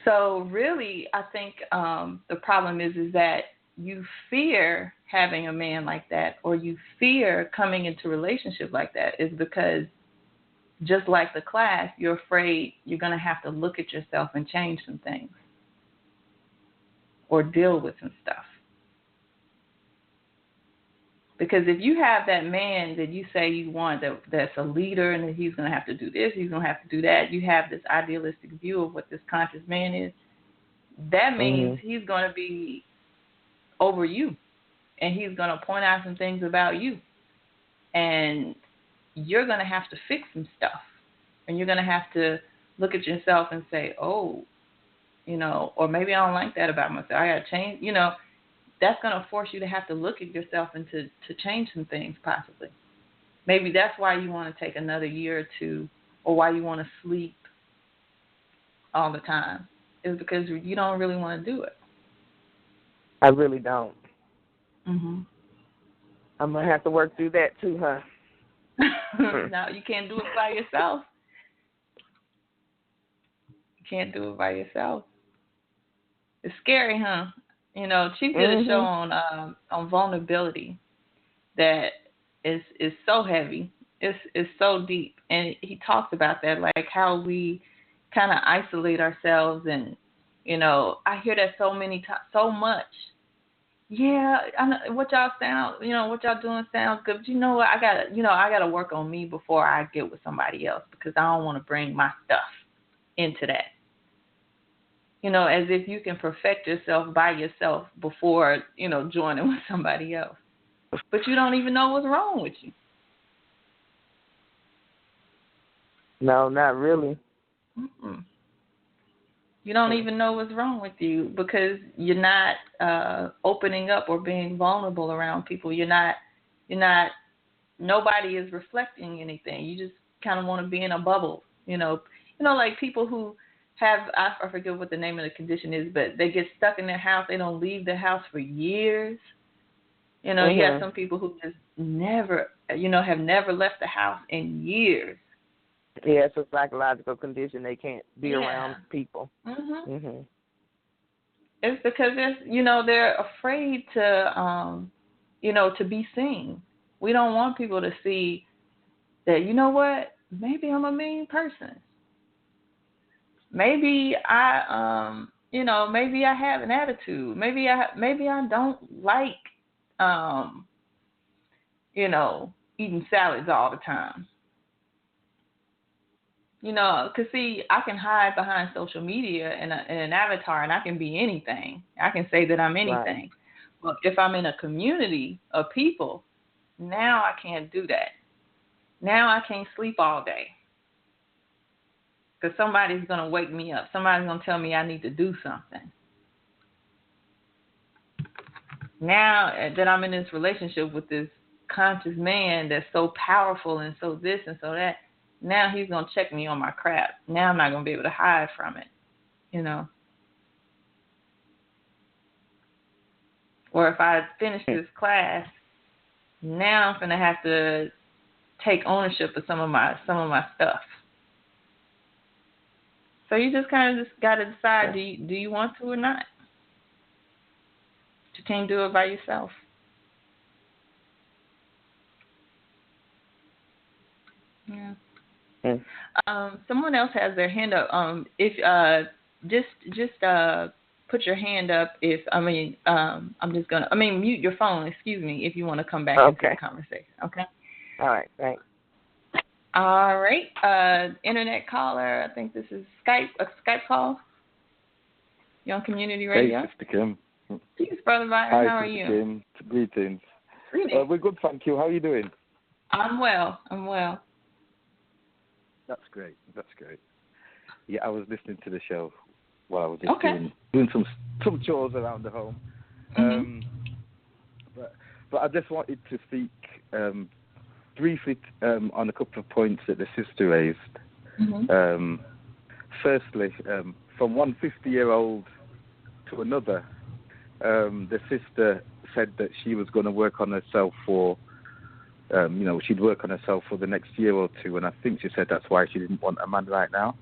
So really, I think the problem is that you fear having a man like that, or you fear coming into a relationship like that, is because just like the class, you're afraid you're going to have to look at yourself and change some things or deal with some stuff. Because if you have that man that you say you want, that's a leader, and that he's going to have to do this, he's going to have to do that, you have this idealistic view of what this conscious man is, that means he's going to be over you, and he's going to point out some things about you. And you're going to have to fix some stuff. And you're going to have to look at yourself and say, oh, or maybe I don't like that about myself. I got to change, That's going to force you to have to look at yourself and to change some things possibly. Maybe that's why you want to take another year or two, or why you want to sleep all the time, is because you don't really want to do it. I really don't. Mm-hmm. I'm going to have to work through that too, huh? No, you can't do it by yourself. You can't do it by yourself. It's scary, huh? Chief did a show on vulnerability that is so heavy. It's so deep, and he talks about that, like how we kind of isolate ourselves, and I hear that so many times, so much. Yeah, I know what y'all sound, what y'all doing sounds good, but you know what? I gotta work on me before I get with somebody else, because I don't want to bring my stuff into that. As if you can perfect yourself by yourself before, joining with somebody else. But you don't even know what's wrong with you. No, not really. Mm-mm. You don't even know what's wrong with you because you're not opening up or being vulnerable around people. You're not. Nobody is reflecting anything. You just kind of want to be in a bubble. Like people who have, I forget what the name of the condition is, but they get stuck in their house. They don't leave the house for years. You have some people who just never, have never left the house in years. Yeah, it's a psychological condition. They can't be around people. It's because they're afraid to, to be seen. We don't want people to see that, maybe I'm a mean person. Maybe maybe I have an attitude. Maybe I don't like, eating salads all the time. Because see, I can hide behind social media and an avatar, and I can be anything. I can say that I'm anything. Right. But if I'm in a community of people, now I can't do that. Now I can't sleep all day. Because somebody's going to wake me up. Somebody's going to tell me I need to do something. Now that I'm in this relationship with this conscious man that's so powerful and so this and so that, now he's going to check me on my crap. Now I'm not going to be able to hide from it, Or if I finish this class, now I'm going to have to take ownership of some of my stuff. So you just kind of got to decide, do you want to or not? You can't do it by yourself. Yeah. Someone else has their hand up. If just put your hand up. I'm just gonna. Mute your phone. Excuse me, if you want to come back into the conversation. Okay. All right. Thanks. All right. Internet caller. I think this is a Skype call. You on Community Radio? Hey, Sister Kim. Peace, Brother Byron. Hi, how are Sister you? Kim. Greetings. We're good, thank you. How are you doing? I'm well. That's great. Yeah, I was listening to the show while I was just doing some chores around the home. But I just wanted to speak briefly on a couple of points that the sister raised. Firstly, from one 50-year-old to another, the sister said that she was going to work on herself for, she'd work on herself for the next year or two, and I think she said that's why she didn't want a man right now.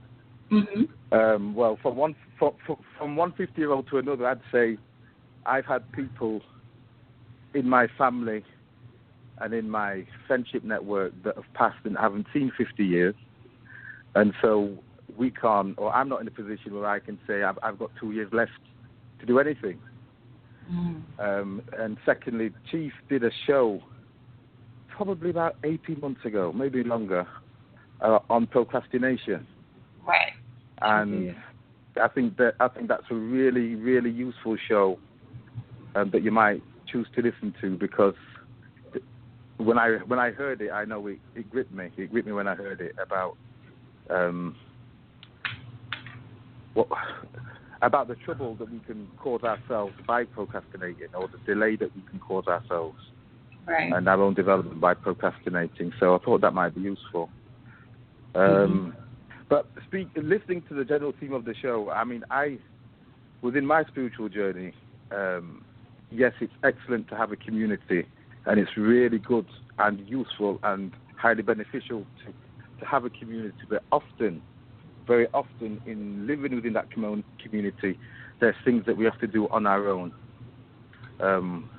Well, from one 50-year-old to another, I'd say I've had people in my family and in my friendship network that have passed and haven't seen 50 years, and so we can't, or I'm not in a position where I can say I've got 2 years left to do anything. And secondly, Chief did a show probably about 18 months ago, maybe longer, on procrastination. Right. And I think that's a really, really useful show that you might choose to listen to, because when I heard it, I know it gripped me. It gripped me when I heard it about about the trouble that we can cause ourselves by procrastinating, or the delay that we can cause ourselves and our own development by procrastinating. So I thought that might be useful. But listening to the general theme of the show, within my spiritual journey, yes, it's excellent to have a community, and it's really good and useful and highly beneficial to have a community. But very often, in living within that community, there's things that we have to do on our own.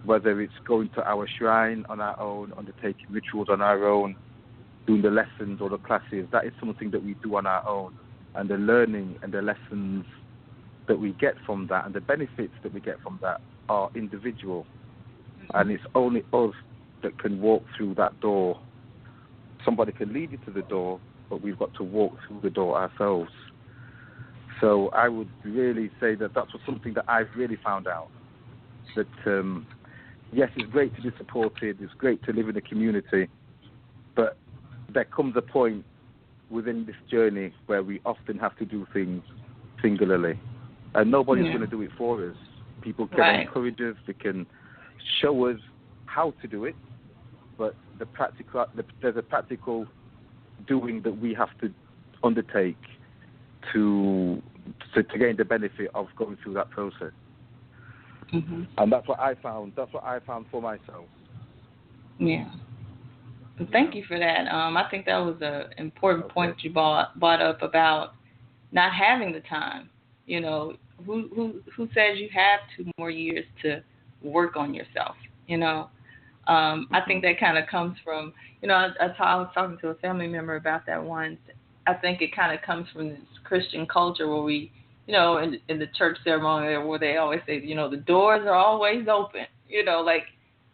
Whether it's going to our shrine on our own, undertaking rituals on our own, doing the lessons or the classes, that is something that we do on our own. And the learning and the lessons that we get from that and the benefits that we get from that are individual. And it's only us that can walk through that door. Somebody can lead you to the door, but we've got to walk through the door ourselves. So I would really say that that's something that I've really found out. That, yes, it's great to be supported, it's great to live in a community, but there comes a point within this journey where we often have to do things singularly. And nobody's going to do it for us. People can encourage us, they can show us how to do it, but there's a practical doing that we have to undertake to gain the benefit of going through that process. Mm-hmm. And that's what I found. That's what I found for myself. Yeah. Well, thank you for that. I think that was an important point you brought up about not having the time. You know, who says you have 2 more years to work on yourself? You know, I think that kind of comes from, you know, I was talking to a family member about that once. I think it kind of comes from this Christian culture where we, you know, in the church ceremony where they always say, you know, the doors are always open. You know, like,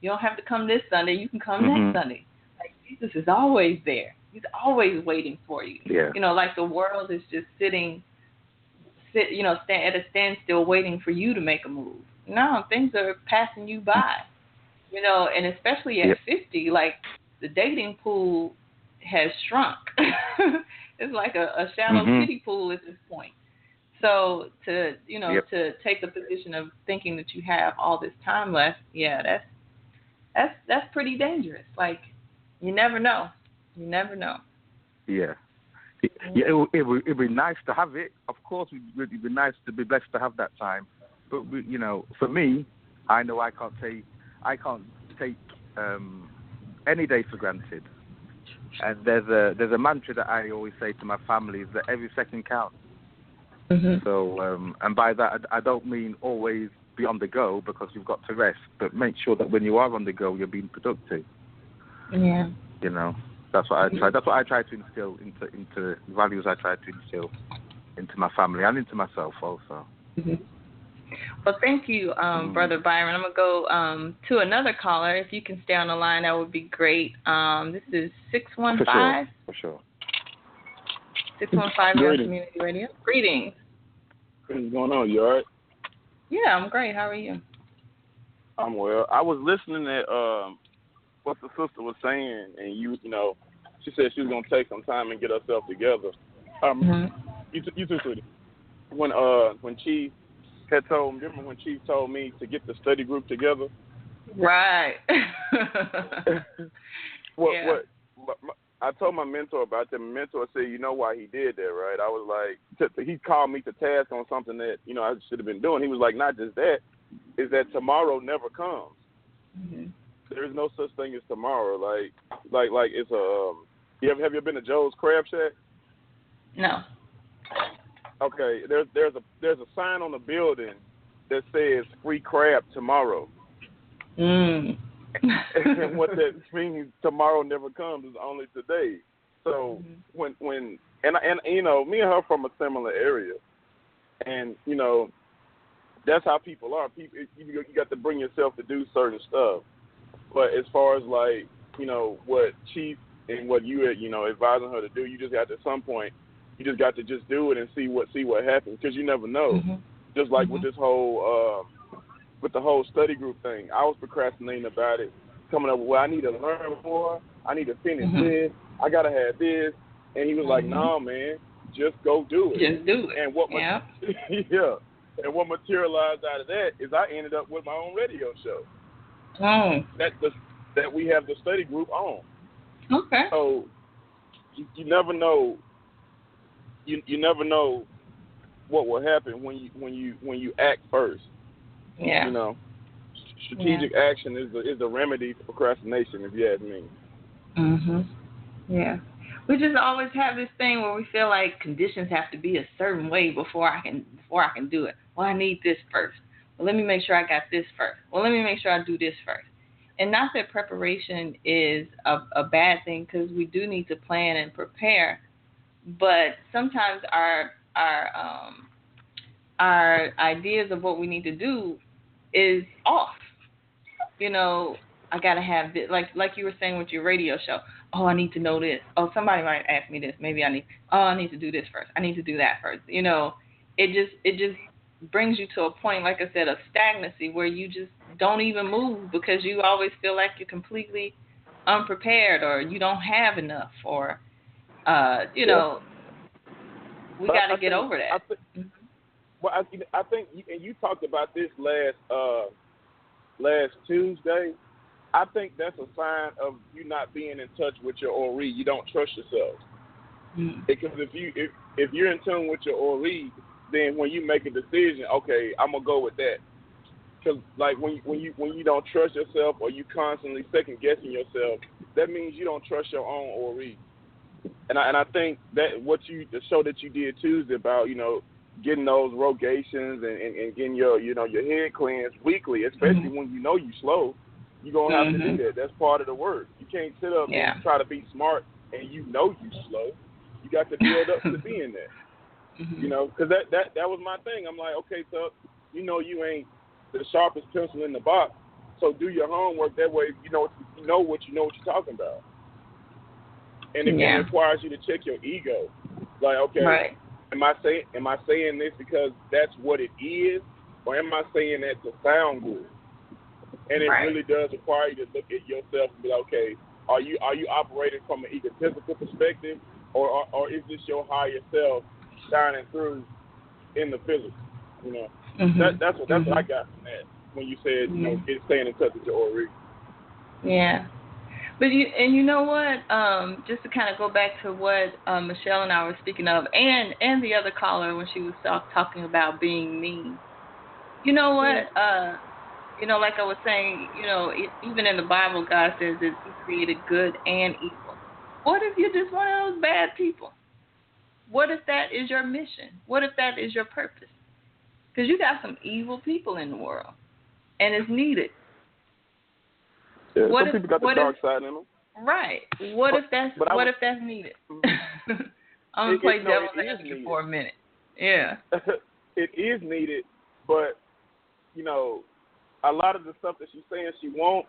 you don't have to come this Sunday, you can come next Sunday. Like, Jesus is always there. He's always waiting for you. Yeah. You know, like the world is just at a standstill waiting for you to make a move. No, things are passing you by. You know, and especially at 50, like, the dating pool has shrunk. It's like a shallow kiddie pool at this point. So to take the position of thinking that you have all this time left, that's pretty dangerous. Like, you never know. You never know. Yeah. Yeah, it'd be nice to have it. Of course, it'd be nice to be blessed to have that time. But you know, for me, I know I can't take any day for granted. And there's a mantra that I always say to my family is that every second counts. Mm-hmm. So, and by that I don't mean always be on the go because you've got to rest, but make sure that when you are on the go, you're being productive. Yeah. You know. That's what I try. That's what I try to instill into values. I try to instill into my family and into myself also. Mm-hmm. Well, thank you, Brother Byron. I'm gonna go to another caller. If you can stay on the line, that would be great. This is 615. For sure. 615 Young Community Radio. Greetings. What's going on? You all right? Yeah, I'm great. How are you? I'm well. I was listening at what the sister was saying, and you know, she said she was gonna take some time and get herself together. You too, sweetie. When Chief had remember when Chief told me to get the study group together? Right. I told my mentor about that. My mentor said, you know why he did that, right? I was like, he called me to task on something that, you know, I should have been doing. He was like, not just that, is that tomorrow never comes. Mm-hmm. There's no such thing as tomorrow. Like it's have you been to Joe's Crab Shack? No. Okay, there's a sign on the building that says free crab tomorrow. And what that means, tomorrow never comes, is only today. So when you know, me and her from a similar area, and you know, that's how people are. People, you got to bring yourself to do certain stuff. But as far as like, you know, what Chief and what you had, you know, advising her to do, you just got to, at some point, you just got to just do it and see what happens, because you never know. Mm-hmm. Just like with this whole with the whole study group thing, I was procrastinating about it, coming up with, well, I need to learn more, I need to finish this, I gotta have this, and he was like, no, man, just go do it. Just do it. And what and what materialized out of that is I ended up with my own radio show. That we have the study group on. Okay. So you never know. You never know what will happen when you act first. Yeah. You know, strategic action is the remedy for procrastination, if you ask me. Mhm. Yeah. We just always have this thing where we feel like conditions have to be a certain way before I can do it. Well, I need this first. Well, let me make sure I got this first. Well, let me make sure I do this first. And not that preparation is a bad thing, because we do need to plan and prepare. But sometimes our ideas of what we need to do is off. You know, I gotta have this, like you were saying with your radio show. Oh, I need to know this. Oh, somebody might ask me this. Maybe I need to do this first. I need to do that first. You know, it just brings you to a point, like I said, of stagnancy, where you just don't even move because you always feel like you're completely unprepared, or you don't have enough, or you know, we got to get over that. Well, I think, and you talked about this last Tuesday. I think that's a sign of you not being in touch with your Ori. You don't trust yourself. Because if you're in tune with your Ori, then when you make a decision, okay, I'm gonna go with that. Because like when you don't trust yourself or you constantly second guessing yourself, that means you don't trust your own Ori. And I think that the show that you did Tuesday about, getting those rogations and getting your head cleansed weekly, especially when you know you slow, you're going to have to do that. That's part of the work. You can't sit up and try to be smart and you know you slow. You got to build up to being that. Because that was my thing. I'm like, okay, so you ain't the sharpest pencil in the box, so do your homework. That way you know what you're talking about. And it requires you to check your ego. Like, okay, am I saying this because that's what it is, or am I saying that to sound good? And it really does require you to look at yourself and be like, okay, are you operating from an egotistical perspective, or is this your higher self shining through in the physical? That's what I got from that when you said staying in touch with your Ori. Yeah. But you know what? Just to kind of go back to what Michelle and I were speaking of, and the other caller when she was talking about being mean. You know what? Like I was saying, even in the Bible, God says that He created good and evil. What if you're just one of those bad people? What if that is your mission? What if that is your purpose? Because you got some evil people in the world, and it's needed. Yeah, some people got the dark side in them. Right. What if that's needed? I'm going to play devil's advocate for a minute. Yeah. It is needed, but, a lot of the stuff that she's saying she won't,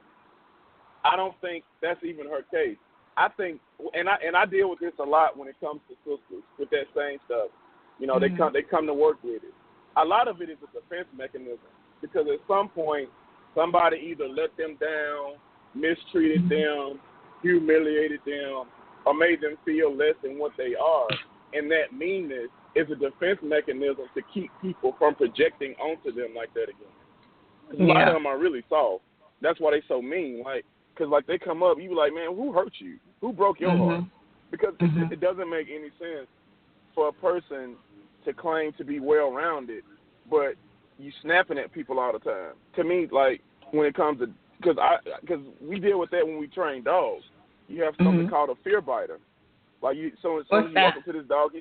I don't think that's even her case. I think, and I deal with this a lot when it comes to sisters with that same stuff. They come to work with it. A lot of it is a defense mechanism because at some point somebody either let them down, mistreated them, humiliated them, or made them feel less than what they are. And that meanness is a defense mechanism to keep people from projecting onto them like that again. A lot of them are really soft. That's why they so mean. Because they come up, you be like, man, who hurt you? Who broke your heart? Because it doesn't make any sense for a person to claim to be well-rounded, but you snapping at people all the time. To me, when it comes to, because we deal with that when we train dogs. You have something called a fear biter. As soon as you walk up to this dog,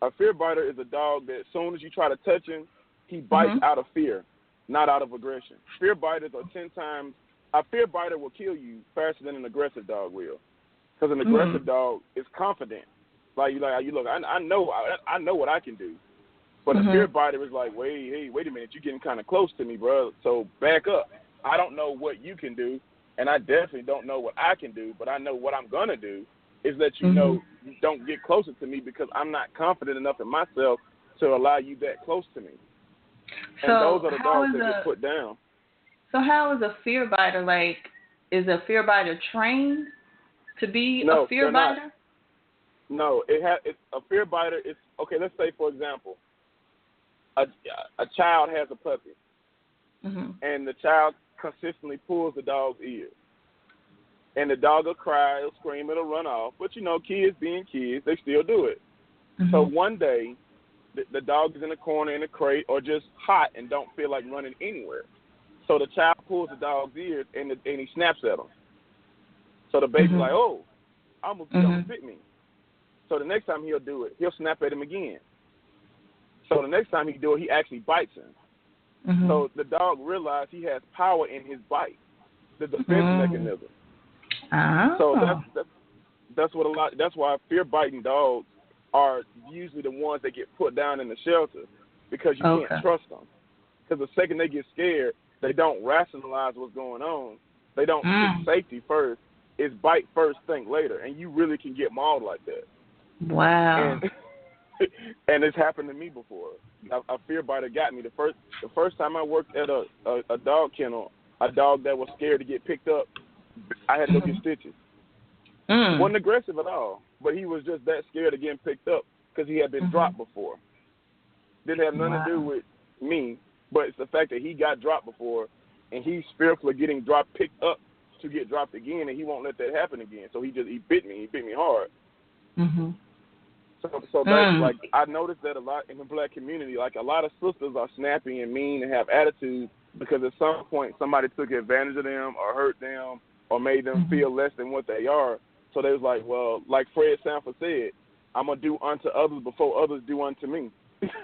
a fear biter is a dog that as soon as you try to touch him, he bites out of fear, not out of aggression. Fear biters are 10 times. A fear biter will kill you faster than an aggressive dog will, because an aggressive dog is confident. Look, I know what I can do, but a fear biter is like, wait a minute, you're getting kind of close to me, bro. So back up. I don't know what you can do, and I definitely don't know what I can do, but I know what I'm gonna do is that you don't get closer to me because I'm not confident enough in myself to allow you that close to me. And those are the dogs that get put down. So how is a fear biter is a fear biter trained to be a fear biter? Not. No, it's a fear biter. It's okay. Let's say, for example, a child has a puppy, and the child consistently pulls the dog's ear, and the dog will cry, it'll scream, it'll run off. But kids being kids, they still do it. So one day, the dog is in a corner in a crate or just hot and don't feel like running anywhere. So the child pulls the dog's ears and he snaps at him. So the baby's like, oh, I'm gonna bit me. So the next time he'll do it, he'll snap at him again. So the next time he do it, he actually bites him. So the dog realized he has power in his bite, the defense mechanism. So that's what that's why fear biting dogs are usually the ones that get put down in the shelter, because you can't trust them. Because the second they get scared, they don't rationalize what's going on. They don't seek safety first. It's bite first, think later, and you really can get mauled like that. Wow. And it's happened to me before. A fear biter got me. The first time I worked at a dog kennel, a dog that was scared to get picked up, I had to go get stitches. Wasn't aggressive at all, but he was just that scared of getting picked up because he had been dropped before. Didn't have nothing to do with me, but it's the fact that he got dropped before, and he's fearful of getting picked up to get dropped again, and he won't let that happen again. So he bit me. He bit me hard. Mhm. So that's like, I noticed that a lot in the black community. Like, a lot of sisters are snappy and mean and have attitude because at some point somebody took advantage of them or hurt them or made them feel less than what they are. So they was like, well, like Fred Sanford said, I'm gonna do unto others before others do unto me.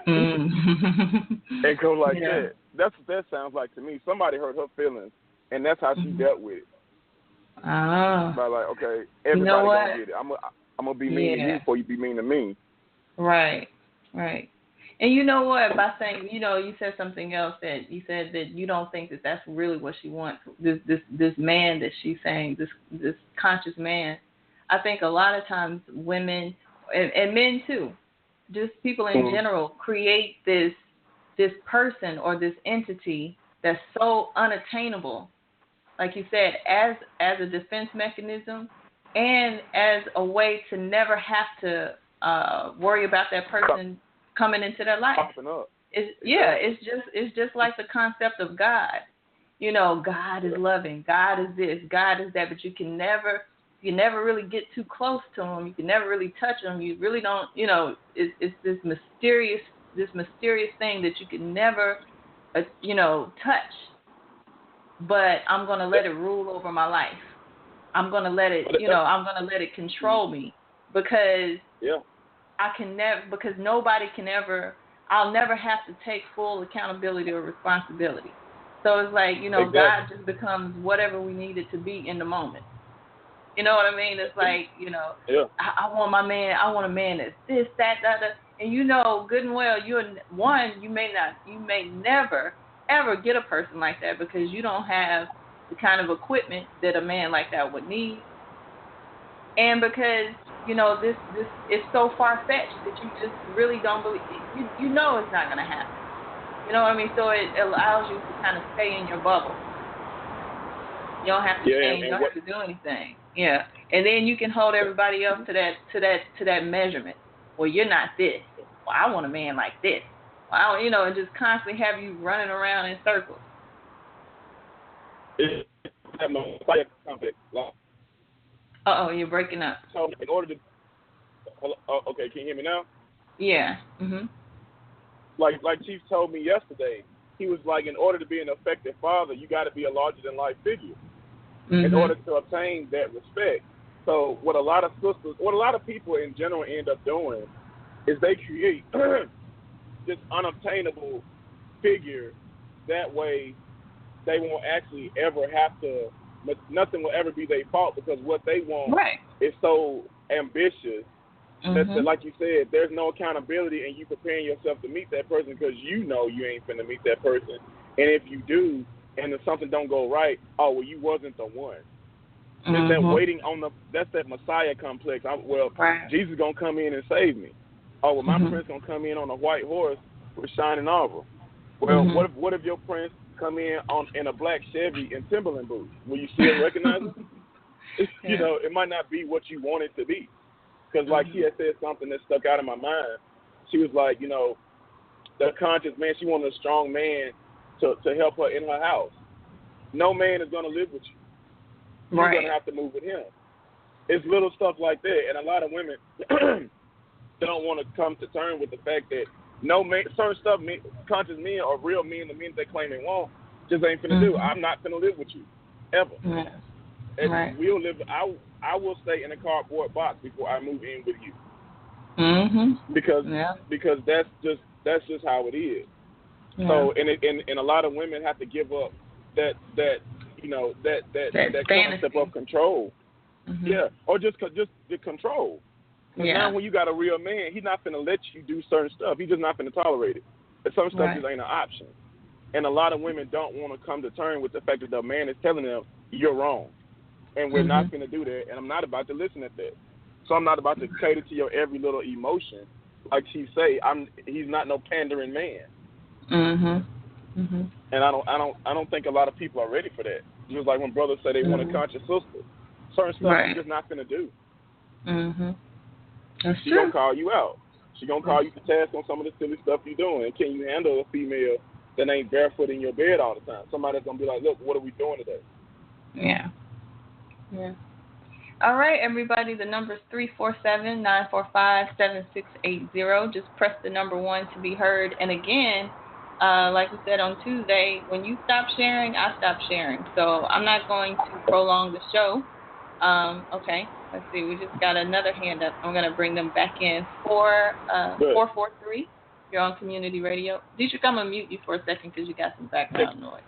And go like that. That's what that sounds like to me. Somebody hurt her feelings, and that's how she dealt with it. By like, okay, everybody gonna get it. I'm gonna be mean to you before you be mean to me. Right. And you know what? By saying, you said something else, that you said that you don't think that that's really what she wants. This man that she's saying, this conscious man. I think a lot of times women and men too, just people in general, create this person or this entity that's so unattainable, like you said, as a defense mechanism and as a way to never have to worry about that person coming into their life. It's just like the concept of God. God is loving, God is this, God is that, but you never really get too close to him. You can never really touch him. You really don't, it's this mysterious thing that you can never, touch. But I'm going to let it rule over my life. I'm going to let it, I'm going to let it control me because because nobody can ever, I'll never have to take full accountability or responsibility. So it's like, God just becomes whatever we need it to be in the moment. You know what I mean? It's like, I want a man that's this, that, and good and well, you may never, ever get a person like that because you don't have the kind of equipment that a man like that would need. And because, this is so far-fetched that you just really don't believe, it's not going to happen. You know what I mean? So it allows you to kind of stay in your bubble. You don't have to change. You don't have to do anything. Yeah, and then you can hold everybody else to that measurement. Well, you're not this. Well, I want a man like this. Well, and just constantly have you running around in circles. You're breaking up. So in order to, okay, can you hear me now? Yeah. Mhm. Like Chief told me yesterday, he was like, in order to be an effective father, you got to be a larger than life figure. In order to obtain that respect. So what a lot of people in general end up doing is they create this unobtainable figure. That way they won't actually ever have to, nothing will ever be their fault because what they want is so ambitious that, like you said, there's no accountability and you preparing yourself to meet that person because you ain't finna meet that person. And if you do, and if something don't go right, you wasn't the one. It's that waiting on that's that Messiah complex. Jesus gonna come in and save me. My prince gonna come in on a white horse with shining armor. Well, what if your prince come in in a black Chevy and Timberland boots? Will you still recognize him? It might not be what you want it to be. Because like she had said something that stuck out in my mind. She was like, the conscious man, she wanted a strong man to help her in her house. No man is going to live with you. You're going to have to move with him. It's little stuff like that. And a lot of women don't want to come to terms with the fact that no man, certain stuff, conscious men or real men, the men they claim they want, just ain't finna do. I'm not finna live with you, ever. And we'll live. I will stay in a cardboard box before I move in with you. Because that's just how it is. So and a lot of women have to give up that concept of control. Or just the control. Now when you got a real man, he's not finna let you do certain stuff. He's just not finna tolerate it. And some stuff just ain't an option. And a lot of women don't want to come to terms with the fact that the man is telling them you're wrong, and we're not finna do that. And I'm not about to listen to that. So I'm not about to cater to your every little emotion. Like she say, he's not no pandering man. And I don't think a lot of people are ready for that. Just like when brothers say they want a conscious sister, certain stuff you're just not finna do. That's She's gonna call you out. She's going to call you to task on some of the silly stuff you're doing. Can you handle a female that ain't barefoot in your bed all the time? Somebody that's going to be like, look, what are we doing today? Yeah. Yeah. All right, everybody. The number is 347-945-7680. Just press the number 1 to be heard. And again, like we said on Tuesday, when you stop sharing, I stop sharing. So I'm not going to prolong the show. Okay, let's see. We just got another hand up. I'm going to bring them back in. 443. You're on community radio. Dietrich, I'm going to mute you for a second because you got some background noise.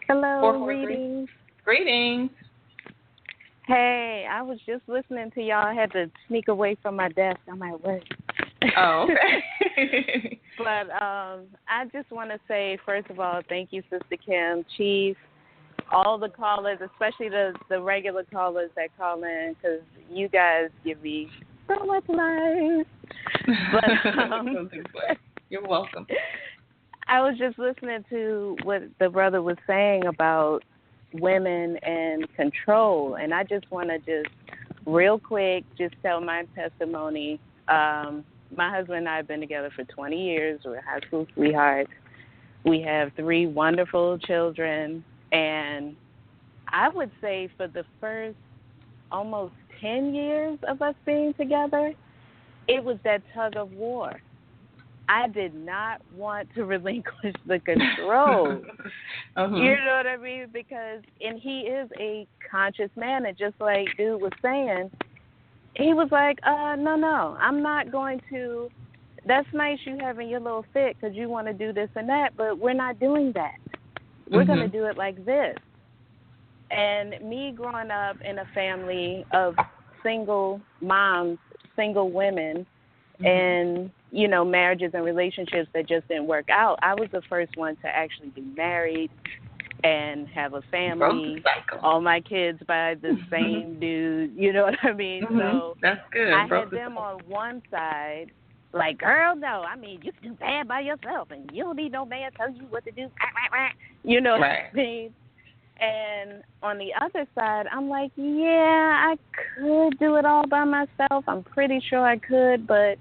Hello, greetings. Greetings. Hey, I was just listening to y'all. I had to sneak away from my desk. I'm at work. Oh, okay. But I just want to say, first of all, thank you, Sister Kim, Chief, all the callers, especially the regular callers that call in, because you guys give me so much life. But you're welcome. I was just listening to what the brother was saying about women and control, and I just want to just real quick just tell my testimony. My husband and I have been together for 20 years. We're high school sweethearts. We have 3 wonderful children, and I would say for the first almost 10 years of us being together, it was that tug of war. I did not want to relinquish the control. Uh-huh. You know what I mean? Because, and he is a conscious man, and just like dude was saying, he was like, no, I'm not going to, that's nice you having your little fit because you want to do this and that, but we're not doing that. We're going to do it like this. And me growing up in a family of single moms, single women, and, you know, marriages and relationships that just didn't work out, I was the first one to actually be married and have a family, all my kids by the same dude, you know what I mean? So that's good. I had them on one side, like, girl, no, I mean, you can do bad by yourself, and you don't need no man telling you what to do, you know what I mean? And on the other side, I'm like, yeah, I could do it all by myself. I'm pretty sure I could, but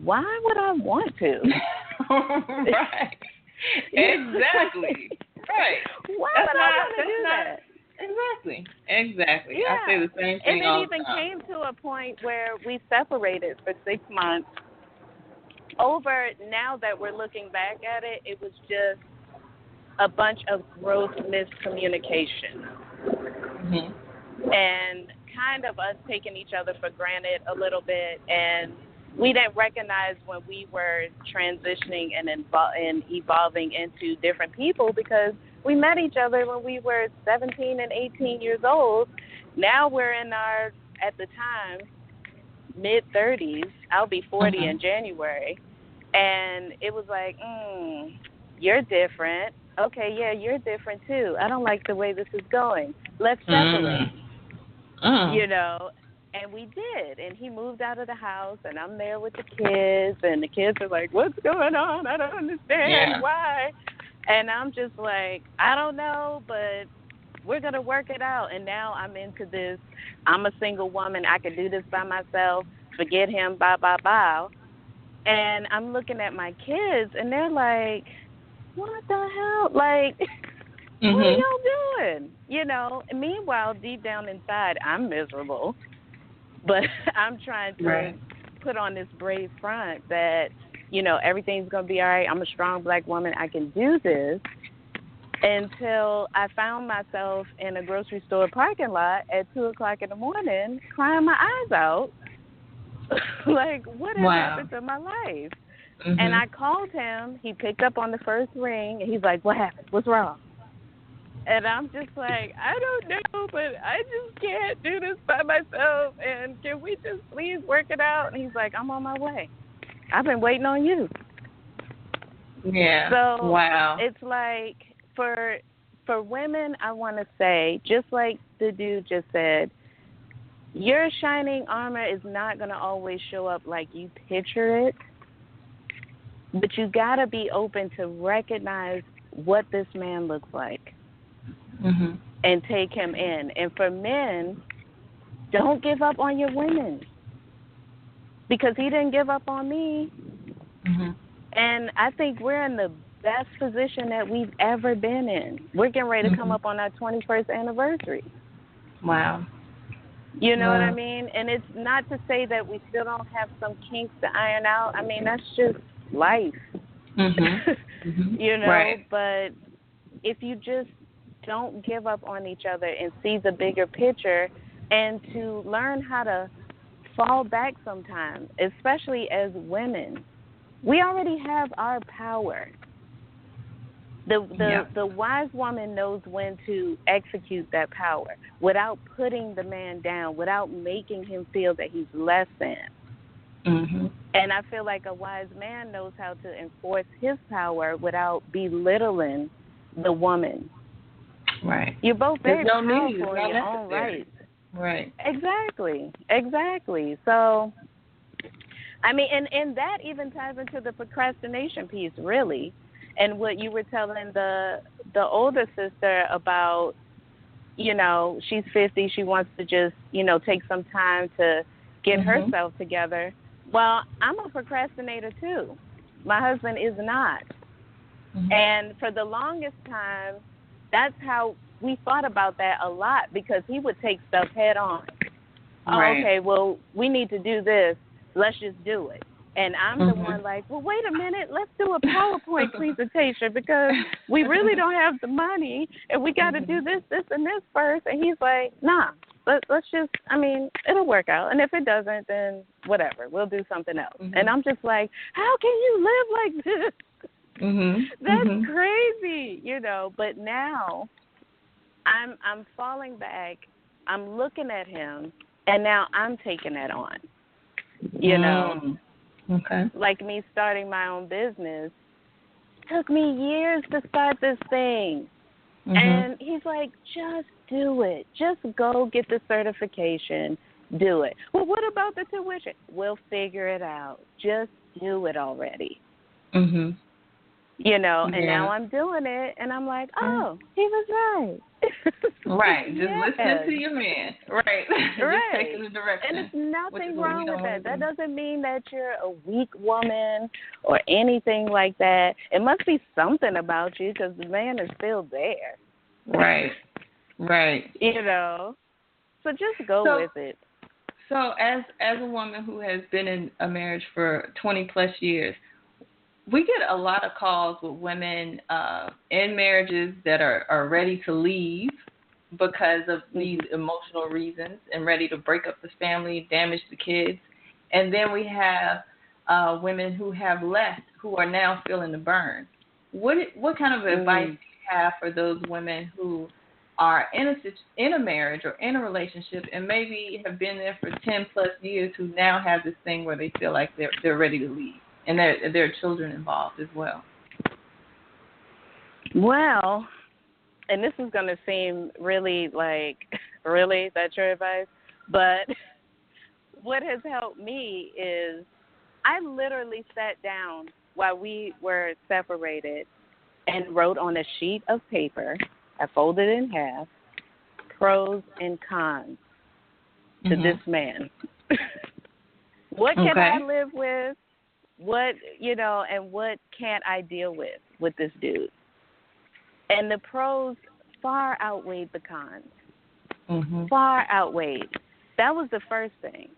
why would I want to? Right. Exactly. Right. Why would I want to do that? Exactly. Yeah. I say the same thing. And it even came to a point where we separated for 6 months. Over, now that we're looking back at it, it was just a bunch of gross miscommunication. And kind of us taking each other for granted a little bit, and we didn't recognize when we were transitioning and evolving into different people, because we met each other when we were 17 and 18 years old. Now we're in our, at the time, mid-30s. I'll be 40 in January. And it was like, you're different. Okay, yeah, you're different too. I don't like the way this is going. Let's separate. You know, and we did. And he moved out of the house, and I'm there with the kids, and the kids are like, what's going on? I don't understand why. And I'm just like, I don't know, but we're going to work it out. And now I'm into this. I'm a single woman. I can do this by myself. Forget him. Bye, bye, bye. And I'm looking at my kids, and they're like, what the hell? Like, what are y'all doing? You know, and meanwhile, deep down inside, I'm miserable. But I'm trying to put on this brave front that, you know, everything's going to be all right. I'm a strong black woman. I can do this. Until I found myself in a grocery store parking lot at 2 o'clock in the morning crying my eyes out. Like, what has happened to my life? And I called him. He picked up on the first ring, and he's like, what happened? What's wrong? And I'm just like, I don't know, but I just can't do this by myself, and can we just please work it out? And he's like, I'm on my way. I've been waiting on you. Yeah. So it's like, for women, I want to say, just like the dude just said, your shining armor is not going to always show up like you picture it, but you got to be open to recognize what this man looks like and take him in. And for men, don't give up on your women. because he didn't give up on me. Mm-hmm. And I think we're in the best position that we've ever been in. We're getting ready to come up on our 21st anniversary. Wow. You know what I mean? And it's not to say that we still don't have some kinks to iron out. I mean, that's just life. You know, right. But if you just don't give up on each other and see the bigger picture, and to learn how to fall back sometimes, especially as women, we already have our power. The wise woman knows when to execute that power without putting the man down, without making him feel that he's less than. And I feel like a wise man knows how to enforce his power without belittling the woman. Right. You're both very powerful in your own right. Right. Exactly. So, I mean, and that even ties into the procrastination piece, really. And what you were telling the older sister about, you know, she's 50, she wants to just, you know, take some time to get herself together. Well, I'm a procrastinator too. My husband is not. And for the longest time, that's how we thought about that a lot, because he would take stuff head on. Right. Oh, okay, well, we need to do this. Let's just do it. And I'm the one like, well, wait a minute, let's do a PowerPoint presentation because we really don't have the money and we got to do this, and this first. And he's like, nah, let's just, I mean, it'll work out. And if it doesn't, then whatever, we'll do something else. And I'm just like, how can you live like this? That's crazy, you know. But now I'm falling back. I'm looking at him, and now I'm taking that on, you know. Okay. Like me starting my own business took me years to start this thing. And he's like, just do it. Just go get the certification. Do it. Well, what about the tuition? We'll figure it out. Just do it already. You know, and now I'm doing it, and I'm like, oh, he was right. Right. Just listening to your man. Right. Just taking the direction. And there's nothing wrong with that. That doesn't mean that you're a weak woman or anything like that. It must be something about you, because the man is still there. Right. Right. You know. So just go with it. So as a woman who has been in a marriage for 20 plus years, we get a lot of calls with women in marriages that are ready to leave because of these emotional reasons and ready to break up the family, damage the kids. And then we have women who have left who are now feeling the burn. What kind of advice do you have for those women who are in a marriage or in a relationship and maybe have been there for 10 plus years, who now have this thing where they feel like they're ready to leave? And there are children involved as well. Well, and this is going to seem really like, really, that's your advice? But what has helped me is I literally sat down while we were separated and wrote on a sheet of paper, I folded it in half, pros and cons to this man. What can I live with? What, you know, and what can't I deal with this dude? And the pros far outweighed the cons. Far outweighed. That was the first thing.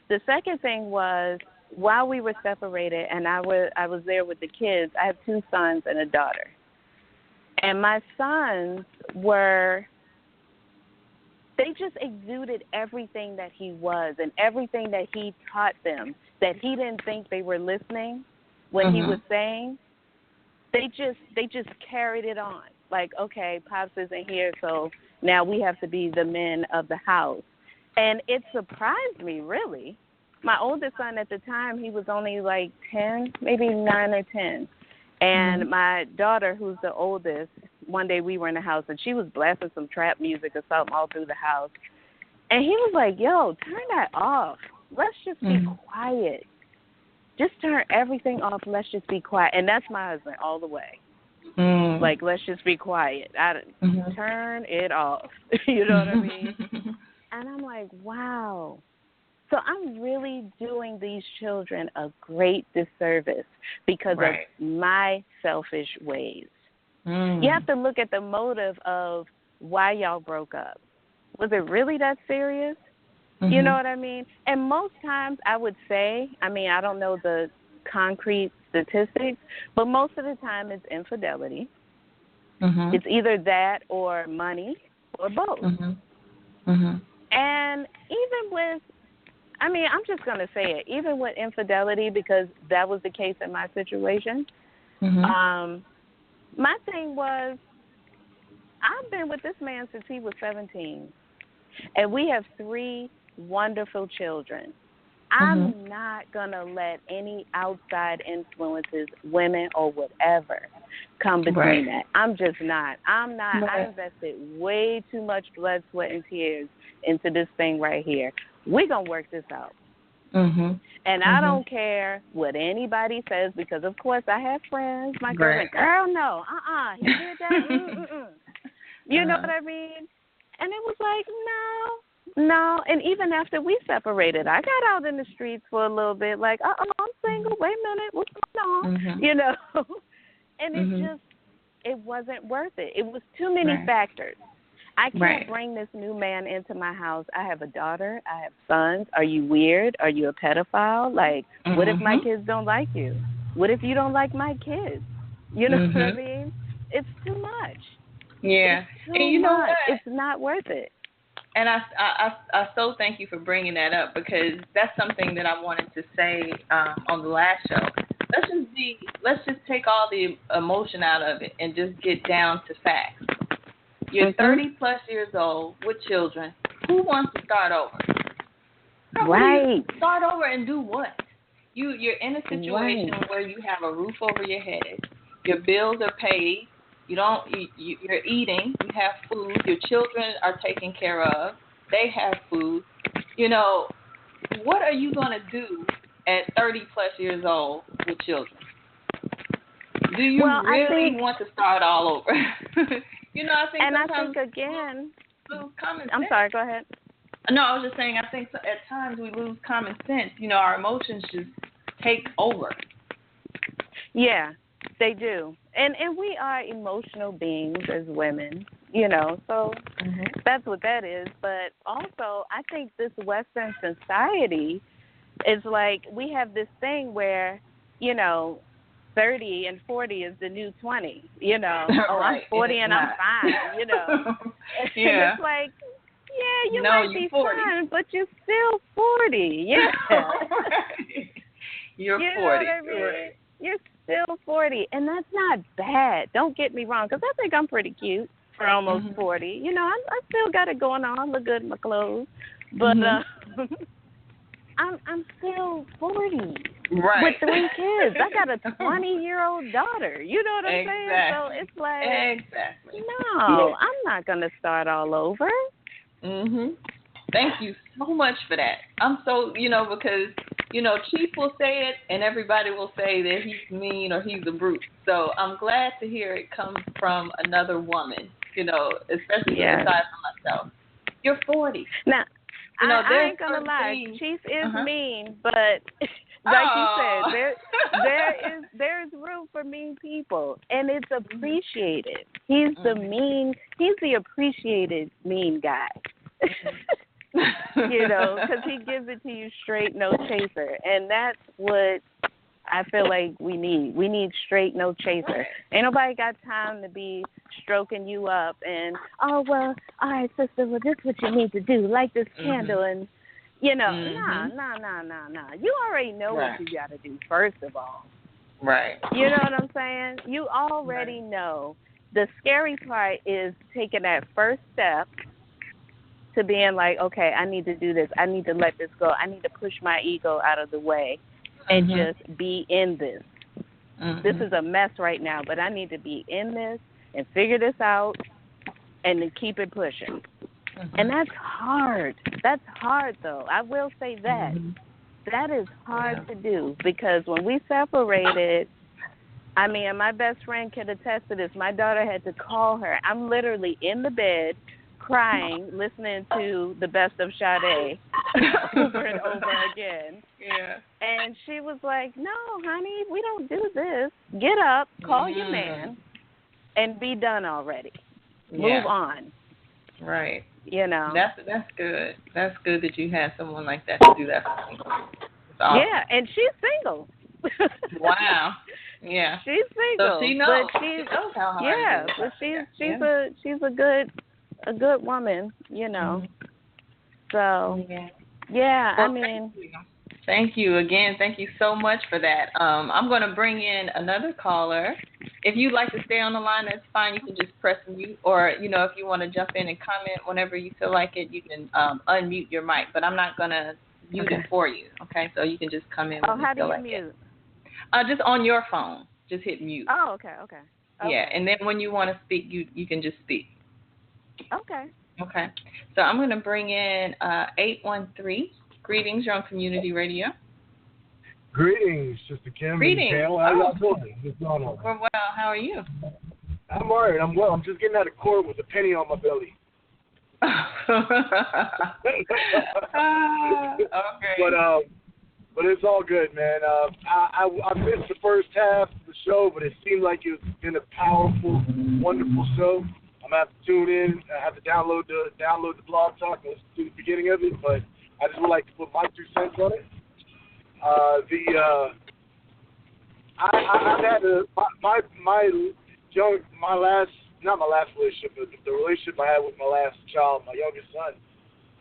The second thing was, while we were separated and I was there with the kids, I have 2 sons and a daughter. And my sons they just exuded everything that he was and everything that he taught them, that he didn't think they were listening when he was saying. They just carried it on. Like, okay, Pops isn't here, so now we have to be the men of the house. And it surprised me, really. My oldest son at the time, he was only like 10, maybe 9 or 10. And my daughter, who's the oldest, one day we were in the house, and she was blasting some trap music or something all through the house. And he was like, yo, turn that off. Let's just be quiet. Just turn everything off. Let's just be quiet. And that's my husband all the way. Like, let's just be quiet. Turn it off. You know what I mean? And I'm like, wow. So I'm really doing these children a great disservice because of my selfish ways. You have to look at the motive of why y'all broke up. Was it really that serious? You know what I mean? And most times I would say, I mean, I don't know the concrete statistics, but most of the time it's infidelity. It's either that or money or both. And even with, I mean, I'm just going to say it, even with infidelity, because that was the case in my situation, my thing was, I've been with this man since he was 17, and we have 3 wonderful children. I'm not going to let any outside influences, women or whatever, come between that. I'm just not. I'm not. I invested way too much blood, sweat, and tears into this thing right here. We're going to work this out. And I don't care what anybody says, because, of course, I have friends. My girlfriend, girl, no, he did that. You know what I mean? And it was like, no. And even after we separated, I got out in the streets for a little bit, like, I'm single. Wait a minute, what's going on? You know? And it wasn't worth it. It was too many factors. I can't bring this new man into my house. I have a daughter. I have sons. Are you weird? Are you a pedophile? Like, what if my kids don't like you? What if you don't like my kids? You know what I mean? It's too much. Yeah. And you know what? It's not worth it. And I so thank you for bringing that up, because that's something that I wanted to say on the last show. Let's just take all the emotion out of it and just get down to facts. You're 30 plus years old with children. Who wants to start over? Start over and do what? You're in a situation where you have a roof over your head. Your bills are paid. You're eating. You have food. Your children are taken care of. They have food. You know, what are you going to do at 30 plus years old with children? Do you really want to start all over? You know, I think sometimes again, lose common sense. I'm sorry, go ahead. No, I was just saying, I think at times we lose common sense. You know, our emotions just take over. Yeah, they do. And we are emotional beings as women, you know, so that's what that is. But also, I think this Western society is like, we have this thing where, you know, 30 and 40 is the new 20, you know. I'm 40 and I'm fine, you know. Yeah. It's like, yeah, you might be 40. Fine, but you're still 40. Yeah. You're 40. You know what I mean? Right. You're still 40, and that's not bad. Don't get me wrong, because I think I'm pretty cute for almost 40. You know, I still got it going on. Look good in my clothes. But I'm still 40 with 3 kids. I got a 20-year-old daughter. You know what I'm saying? So it's like, no, I'm not going to start all over. Thank you so much for that. I'm so, you know, because, you know, Chief will say it and everybody will say that he's mean or he's a brute. So I'm glad to hear it come from another woman, you know, especially aside from myself. You're 40. Now, you know, I ain't gonna lie, Chief is mean, but like you said, there is room for mean people, and it's appreciated. He's the appreciated mean guy. You know, because he gives it to you straight, no chaser, and that's what I feel like we need. We need straight, no chaser. Ain't nobody got time to be stroking you up and, oh, well, all right, sister, well, this is what you need to do. Light this candle and, you know, nah. You already know what you got to do, first of all. Right. You know what I'm saying? You already know. The scary part is taking that first step to being like, okay, I need to do this. I need to let this go. I need to push my ego out of the way and just be in this. This is a mess right now, but I need to be in this and figure this out and then keep it pushing. And that's hard. That's hard, though. I will say that. That is hard to do, because when we separated, I mean, my best friend can attest to this. My daughter had to call her. I'm literally in the bed crying, listening to the best of Sade over and over again. Yeah. And she was like, no, honey, we don't do this. Get up, call your man, and be done already. Move on. Right. You know. That's good. That's good that you had someone like that to do that for you. Awesome. Yeah, and she's single. Wow. Yeah. She's single. So she knows. But she knows how hard but she's a good woman, you know. So yeah, well, I mean, thank you again. Thank you so much for that. I'm going to bring in another caller. If you'd like to stay on the line, that's fine. You can just press mute, or if you want to jump in and comment whenever you feel like it, you can unmute your mic. But I'm not going to mute it for you. Okay, so you can just come in. Oh, how do you mute? Just on your phone. Just hit mute. Oh, okay. Yeah, and then when you want to speak, you can just speak. Okay. Okay. So I'm going to bring in 813. Greetings. You're on Community Radio. Greetings, Sister Kim. Greetings. How y'all doing? What's going on? We're well. How are you? I'm all right. I'm well. I'm just getting out of court with a penny on my belly. Okay. But it's all good, man. I missed the first half of the show, but it seemed like it's been a powerful, wonderful show. I'm gonna have to tune in. I have to download the Blogtalk and listen to the beginning of it. But I just would like to put my 2 cents on it. I've had not my last relationship, but the relationship I had with my last child, my youngest son.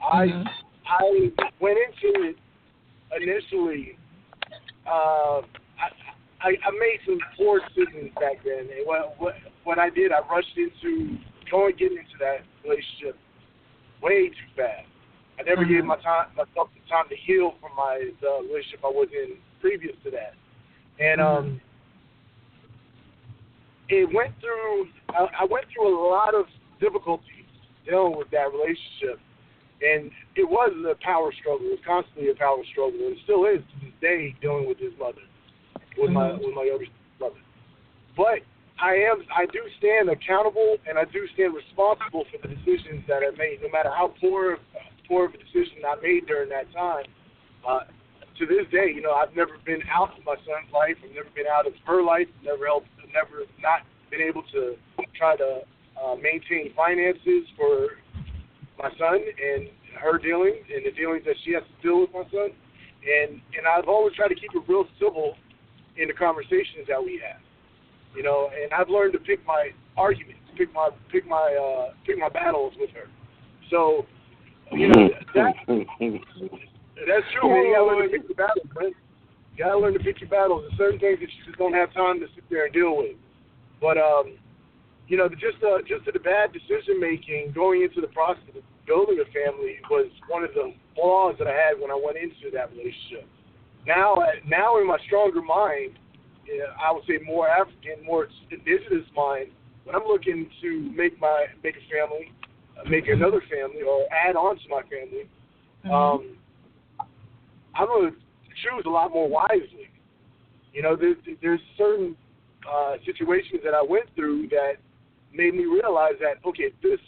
I went into it initially. I made some poor decisions back then. And what I did, I rushed into getting into that relationship way too fast. I never gave myself the time to heal from the relationship I was in previous to that. And I went through a lot of difficulties dealing with that relationship. And it was a power struggle. It was constantly a power struggle. And it still is to this day dealing with his mother, with my youngest brother. But I do stand accountable and I do stand responsible for the decisions that I made, no matter how poor of a decision I made during that time. To this day, I've never been out of my son's life. I've never been out of her life. Never not been able to try to maintain finances for my son and her dealings and the dealings that she has to deal with my son. And I've always tried to keep it real civil in the conversations that we have. And I've learned to pick my arguments, pick my battles with her. So, that's true, man. You gotta learn to pick your battles, man. You gotta learn to pick your battles. There's certain things that you just don't have time to sit there and deal with. But just the bad decision making going into the process of building a family was one of the flaws that I had when I went into that relationship. Now in my stronger mind, I would say more African, more indigenous mind, when I'm looking to make a family, make another family, or add on to my family, I'm going to choose a lot more wisely. There's certain situations that I went through that made me realize that, okay, this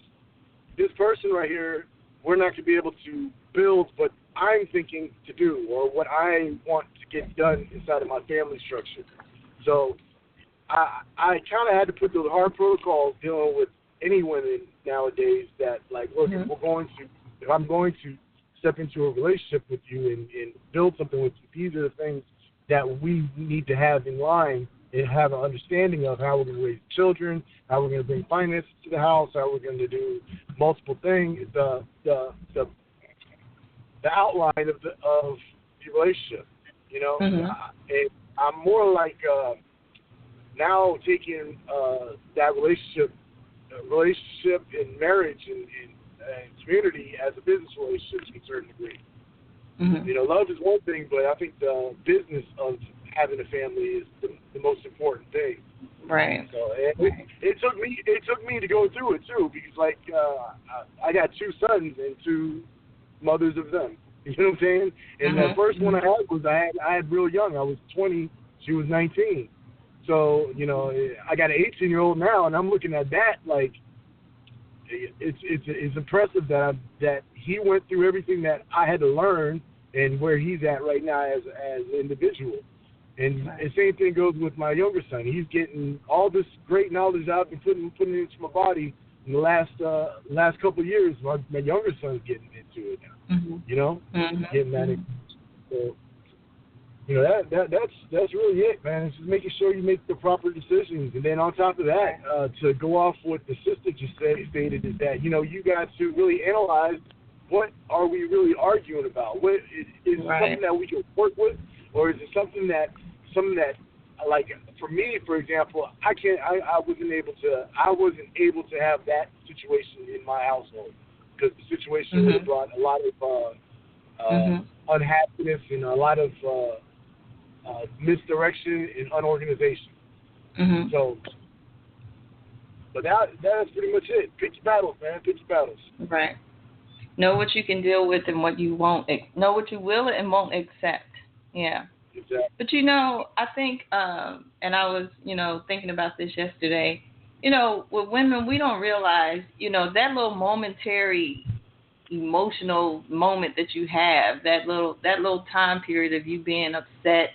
person right here, we're not going to be able to build what I'm thinking to do or what I want to get done inside of my family structure. So I kind of had to put those hard protocols dealing with any women nowadays that, like, look, if I'm going to step into a relationship with you and build something with you, these are the things that we need to have in line and have an understanding of how we're going to raise children, how we're going to bring finances to the house, how we're going to do multiple things, the outline of the relationship, And I'm more like now taking that relationship and marriage and community as a business relationship to a certain degree. Love is one thing, but I think the business of having a family is the most important thing. Right. So it took me to go through it too, because I got 2 sons and 2 mothers of them. You know what I'm saying? And the first one I had was I had real young. I was 20, she was 19. So I got an 18-year-old now, and I'm looking at that like it's impressive that he went through everything that I had to learn and where he's at right now as an individual. And the same thing goes with my younger son. He's getting all this great knowledge I've been putting into my body in the last couple of years. My younger son's getting into it now. Mm-hmm. You know, mm-hmm. getting that. So, you know, that's really it, man. It's just making sure you make the proper decisions, and then on top of that, to go off what the sister just stated is that, you know, you got to really analyze what are we really arguing about. What is it something that we can work with, or is it something that like for me, for example, I wasn't able to have that situation in my household because the situation would have brought a lot of unhappiness and a lot of misdirection and unorganization. Mm-hmm. So, but that's pretty much it. Pick your battles, man. Pick your battles. Right. Know what you can deal with and what you won't. Know what you will and won't accept. Yeah. Exactly. But, you know, I think, and I was, you know, thinking about this yesterday, you know, with women, we don't realize, you know, that little momentary emotional moment that you have, that little time period of you being upset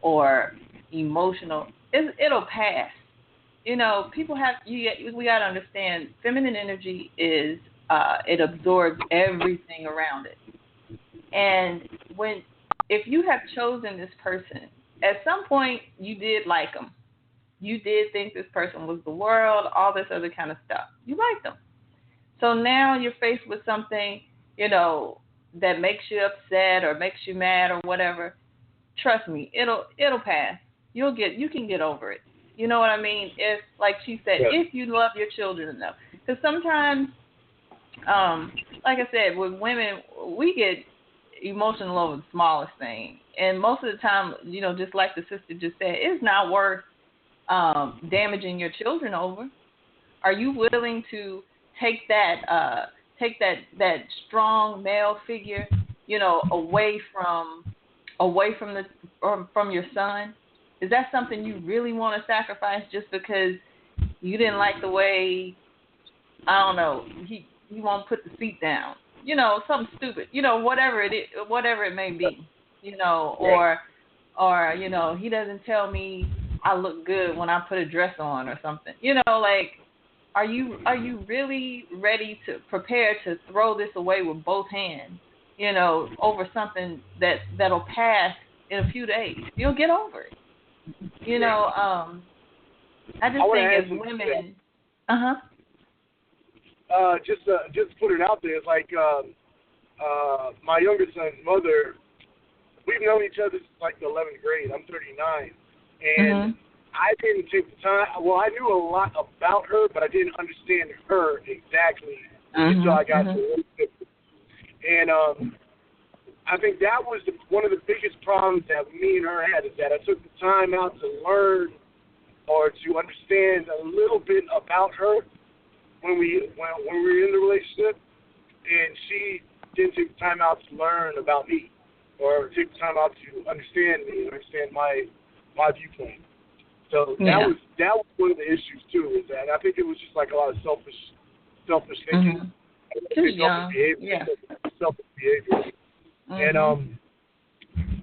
or emotional, it'll pass. You know, we got to understand, feminine energy is, it absorbs everything around it. And if you have chosen this person, at some point you did like them. You did think this person was the world, all this other kind of stuff. You liked them. So now you're faced with something, you know, that makes you upset or makes you mad or whatever. Trust me, it'll pass. You can get over it. You know what I mean? If, like she said, if you love your children enough. Because sometimes, like I said, with women, we get emotional over the smallest thing. And most of the time, you know, just like the sister just said, it's not worth damaging your children over. Are you willing to take that strong male figure, you know, away from your son? Is that something you really want to sacrifice just because you didn't like the way, I don't know, he won't put the seat down, you know, something stupid, you know, whatever it may be, you know, or you know, he doesn't tell me I look good when I put a dress on or something, you know, like, are you really ready to prepare to throw this away with both hands, you know, over something that'll pass in a few days? You'll get over it. You know, I just think as women, just put it out there. It's like my younger son's mother. We've known each other since like the 11th grade. I'm 39, and I didn't take the time. Well, I knew a lot about her, but I didn't understand her exactly until I got to relationship. And I think that was one of the biggest problems that me and her had, is that I took the time out to learn or to understand a little bit about her when we were in the relationship, and she didn't take the time out to learn about me or take the time out to understand me and understand my viewpoint. So that was one of the issues too, is that I think it was just like a lot of selfish thinking, selfish behavior. And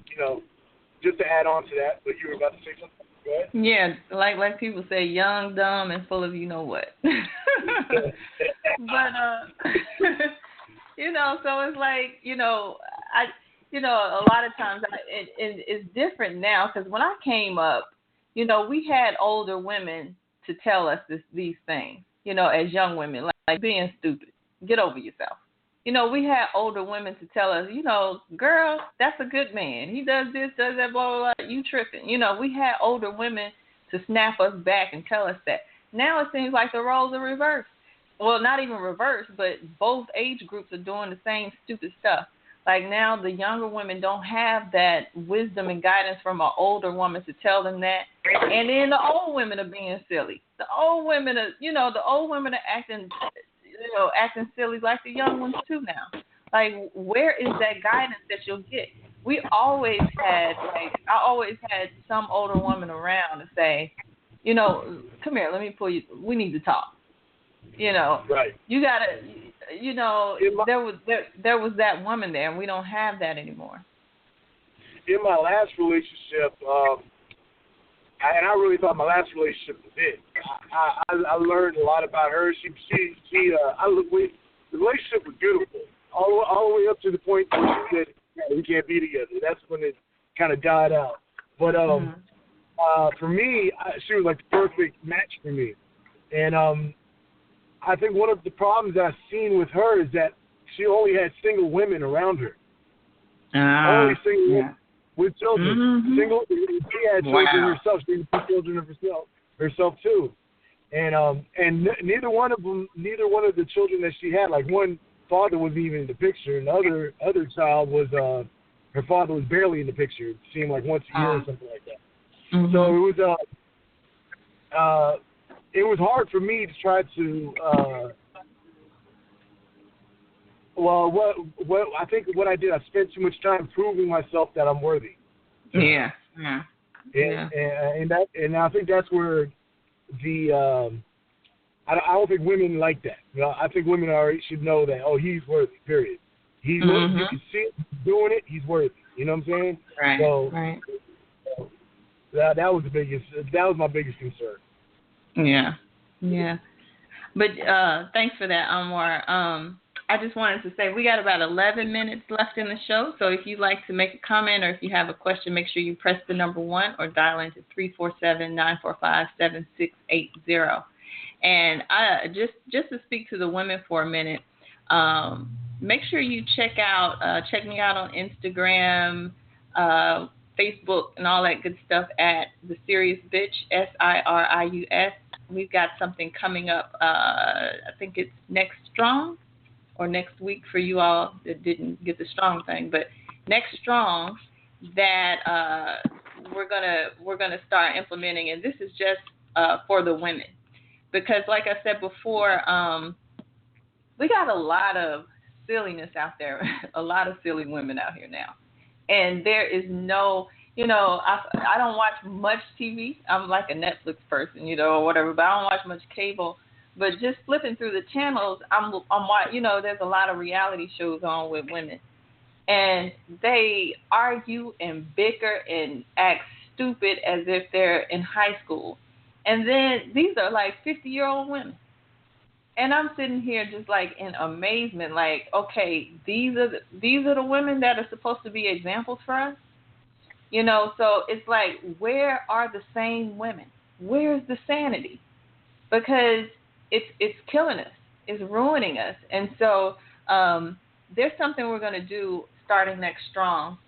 you know, just to add on to that, but you were about to say something. Go ahead. Yeah, like people say, young, dumb, and full of you know what. But you know, so it's like, you know, a lot of times it's different now, because when I came up, you know, we had older women to tell us these things, you know, as young women, like being stupid, get over yourself. You know, we had older women to tell us, you know, girl, that's a good man. He does this, does that, blah, blah, blah. You tripping. You know, we had older women to snap us back and tell us that. Now it seems like the roles are reversed. Well, not even reversed, but both age groups are doing the same stupid stuff. Like now the younger women don't have that wisdom and guidance from an older woman to tell them that. And then the old women are being silly. The old women are acting silly like the young ones too now. Like, where is that guidance that you'll get? I always had some older woman around to say, you know, come here, let me pull you, we need to talk. You know, right. You gotta, you know, there was that woman there, and we don't have that anymore. In my last relationship, and I really thought my last relationship was it. I learned a lot about her. The relationship was beautiful, all the way up to the point where she said, yeah, we can't be together. That's when it kind of died out. But for me, she was like the perfect match for me. And I think one of the problems I've seen with her is that she only had single women around her. Only single women with children. Mm-hmm. She had children herself. She had 2 children of herself too. And neither one of the children that she had, like one father wasn't even in the picture, and the other child was her father was barely in the picture. It seemed like once a year or something like that. Mm-hmm. So it was hard for me to try to. What I think what I did, I spent too much time proving myself that I'm worthy. Yeah. And I think that's where the I don't think women like that. You know, I think women should know that. Oh, he's worthy. Period. You can see it, he's doing it. He's worthy. You know what I'm saying? Right. So, right. That was the biggest. That was my biggest concern. Yeah. But thanks for that, Anwar. I just wanted to say we got about 11 minutes left in the show. So if you'd like to make a comment or if you have a question, make sure you press the number 1 or dial into 347-945-7680. And just to speak to the women for a minute, make sure you check me out on Instagram, Facebook, and all that good stuff at The Serious Bitch, SIRIUS. We've got something coming up. I think it's next Strong or next week for you all that didn't get the Strong thing, but next Strong that we're gonna start implementing, and this is just for the women, because like I said before, we got a lot of silliness out there, a lot of silly women out here now, and there is no. You know, I don't watch much TV. I'm like a Netflix person, you know, or whatever, but I don't watch much cable. But just flipping through the channels, I'm you know, there's a lot of reality shows on with women. And they argue and bicker and act stupid as if they're in high school. And then these are like 50-year-old women. And I'm sitting here just like in amazement, like, okay, these are the women that are supposed to be examples for us. You know, so it's like, where are the sane women? Where's the sanity? Because it's killing us. It's ruining us. And so there's something we're going to do starting next Strong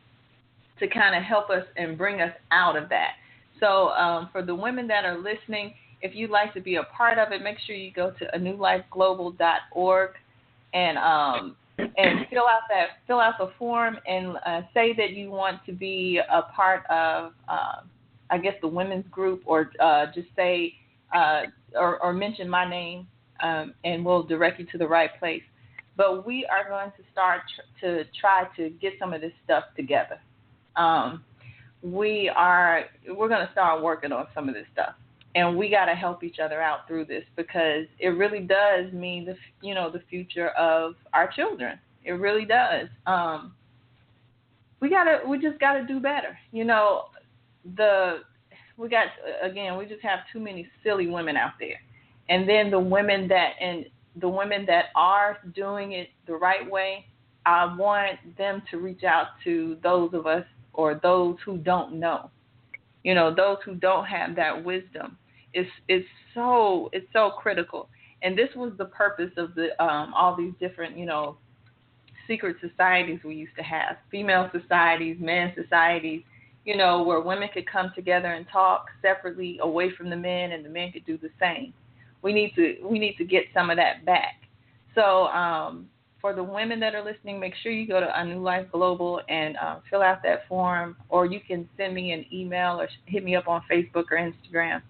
to kind of help us and bring us out of that. So for the women that are listening, if you'd like to be a part of it, make sure you go to anewlifeglobal.org and fill out the form and say that you want to be a part of, I guess, the women's group, or just say or mention my name, and we'll direct you to the right place. But we are going to start to try to get some of this stuff together. We're going to start working on some of this stuff. And we got to help each other out through this, because it really does mean the future of our children. It really does. We just got to do better. You know, we just have too many silly women out there. And then the women that are doing it the right way, I want them to reach out to those of us, or those who don't know. You know, those who don't have that wisdom. It's so critical. And this was the purpose of the all these different, you know, secret societies we used to have, female societies, men's societies, you know, where women could come together and talk separately away from the men, and the men could do the same. We need to get some of that back. So for the women that are listening, make sure you go to A New Life Global and fill out that form, or you can send me an email or hit me up on Facebook or Instagram.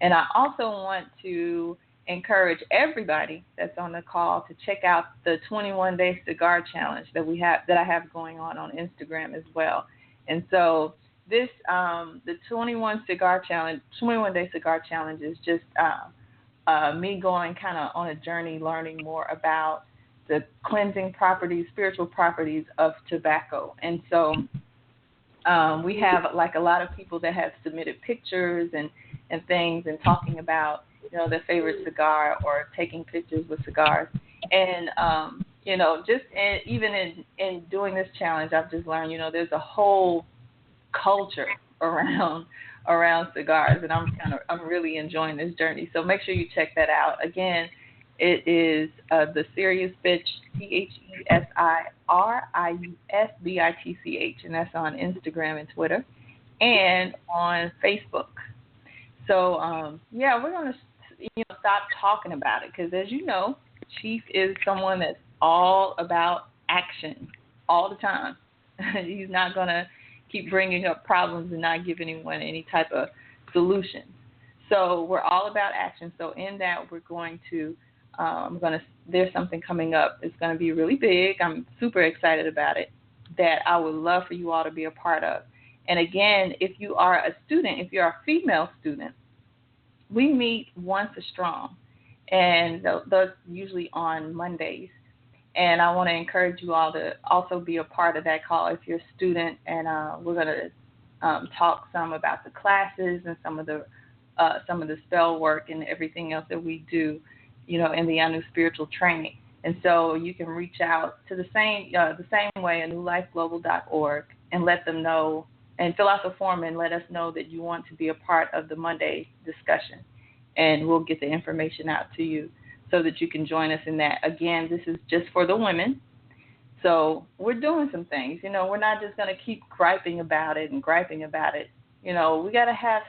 And I also want to encourage everybody that's on the call to check out the 21-day cigar challenge that I have going on Instagram as well. And so this the 21-day cigar challenge is just me going kind of on a journey learning more about the cleansing properties, spiritual properties of tobacco. And so we have like a lot of people that have submitted pictures and things and talking about, their favorite cigar or taking pictures with cigars. And, just even in doing this challenge, I've just learned, there's a whole culture around cigars, and I'm really enjoying this journey. So make sure you check that out. Again, it is the Serious Bitch, TheSeriusBitch, and that's on Instagram and Twitter, and on Facebook. So we're gonna stop talking about it, because as you know, Chief is someone that's all about action all the time. He's not gonna keep bringing up problems and not give anyone any type of solution. So we're all about action. So in that, we're going to, there's something coming up. It's going to be really big. I'm super excited about it, that I would love for you all to be a part of. And again, if you are a student, if you're a female student, we meet once a strong, and those usually on Mondays. And I want to encourage you all to also be a part of that call if you're a student. And we're going to talk some about the classes and some of the spell work and everything else that we do, in the Anu spiritual training. And so you can reach out to the same way, newlifeglobal.org, and let them know, and fill out the form and let us know that you want to be a part of the Monday discussion. And we'll get the information out to you so that you can join us in that. Again, this is just for the women. So we're doing some things. We're not just going to keep griping about it. We got to have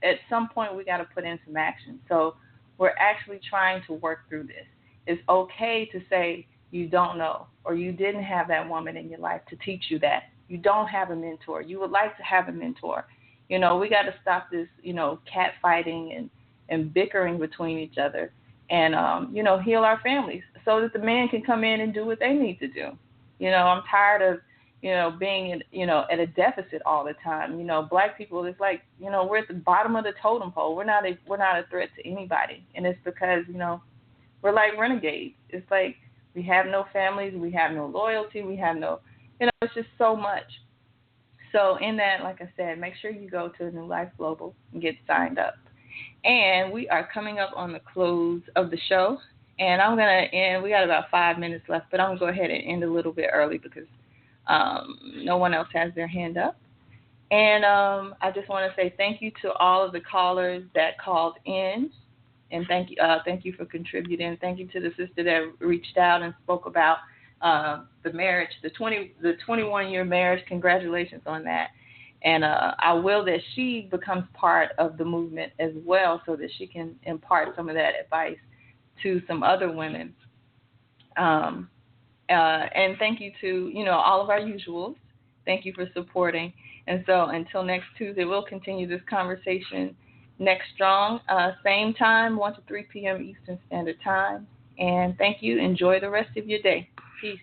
at some point we got to put in some action. So we're actually trying to work through this. It's okay to say you don't know, or you didn't have that woman in your life to teach you that. You don't have a mentor. You would like to have a mentor. We got to stop this, cat fighting and bickering between each other. And, heal our families so that the men can come in and do what they need to do. I'm tired of, being, at a deficit all the time. Black people, it's like, we're at the bottom of the totem pole. We're not a threat to anybody. And it's because, we're like renegades. It's like we have no families. We have no loyalty. We have no, it's just so much. So in that, like I said, make sure you go to New Life Global and get signed up. And we are coming up on the close of the show. And I'm going to end. We got about 5 minutes left, but I'm going to go ahead and end a little bit early because no one else has their hand up. And I just want to say thank you to all of the callers that called in. And thank you for contributing. Thank you to the sister that reached out and spoke about the marriage, the 21-year marriage. Congratulations on that. And I will that she becomes part of the movement as well, so that she can impart some of that advice to some other women. And thank you to, all of our usuals. Thank you for supporting. And so until next Tuesday, we'll continue this conversation next strong, same time, 1 to 3 p.m. Eastern Standard Time. And thank you. Enjoy the rest of your day. Peace.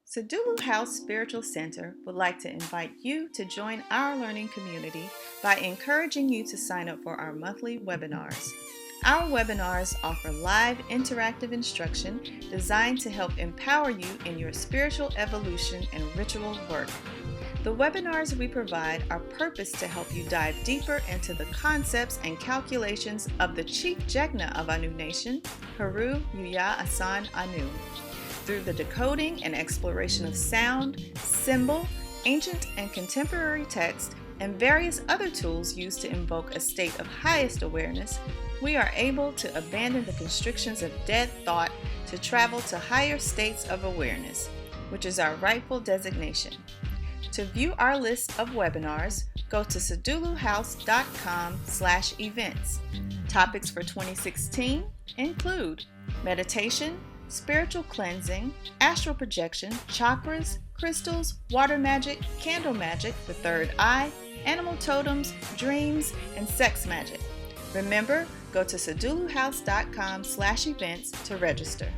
Sadulu House Spiritual Center would like to invite you to join our learning community by encouraging you to sign up for our monthly webinars. Our webinars offer live interactive instruction designed to help empower you in your spiritual evolution and ritual work. The webinars we provide are purposed to help you dive deeper into the concepts and calculations of the Chief Jegna of Anu Nation, Haru Yuya Asan Anu, through the decoding and exploration of sound, symbol, ancient and contemporary text, and various other tools used to invoke a state of highest awareness. We are able to abandon the constrictions of dead thought to travel to higher states of awareness, which is our rightful designation. To view our list of webinars, go to saduluhouse.com/events. Topics for 2016 include meditation, spiritual cleansing, astral projection, chakras, crystals, water magic, candle magic, the third eye, animal totems, dreams, and sex magic. Remember, go to saduluhouse.com/events to register.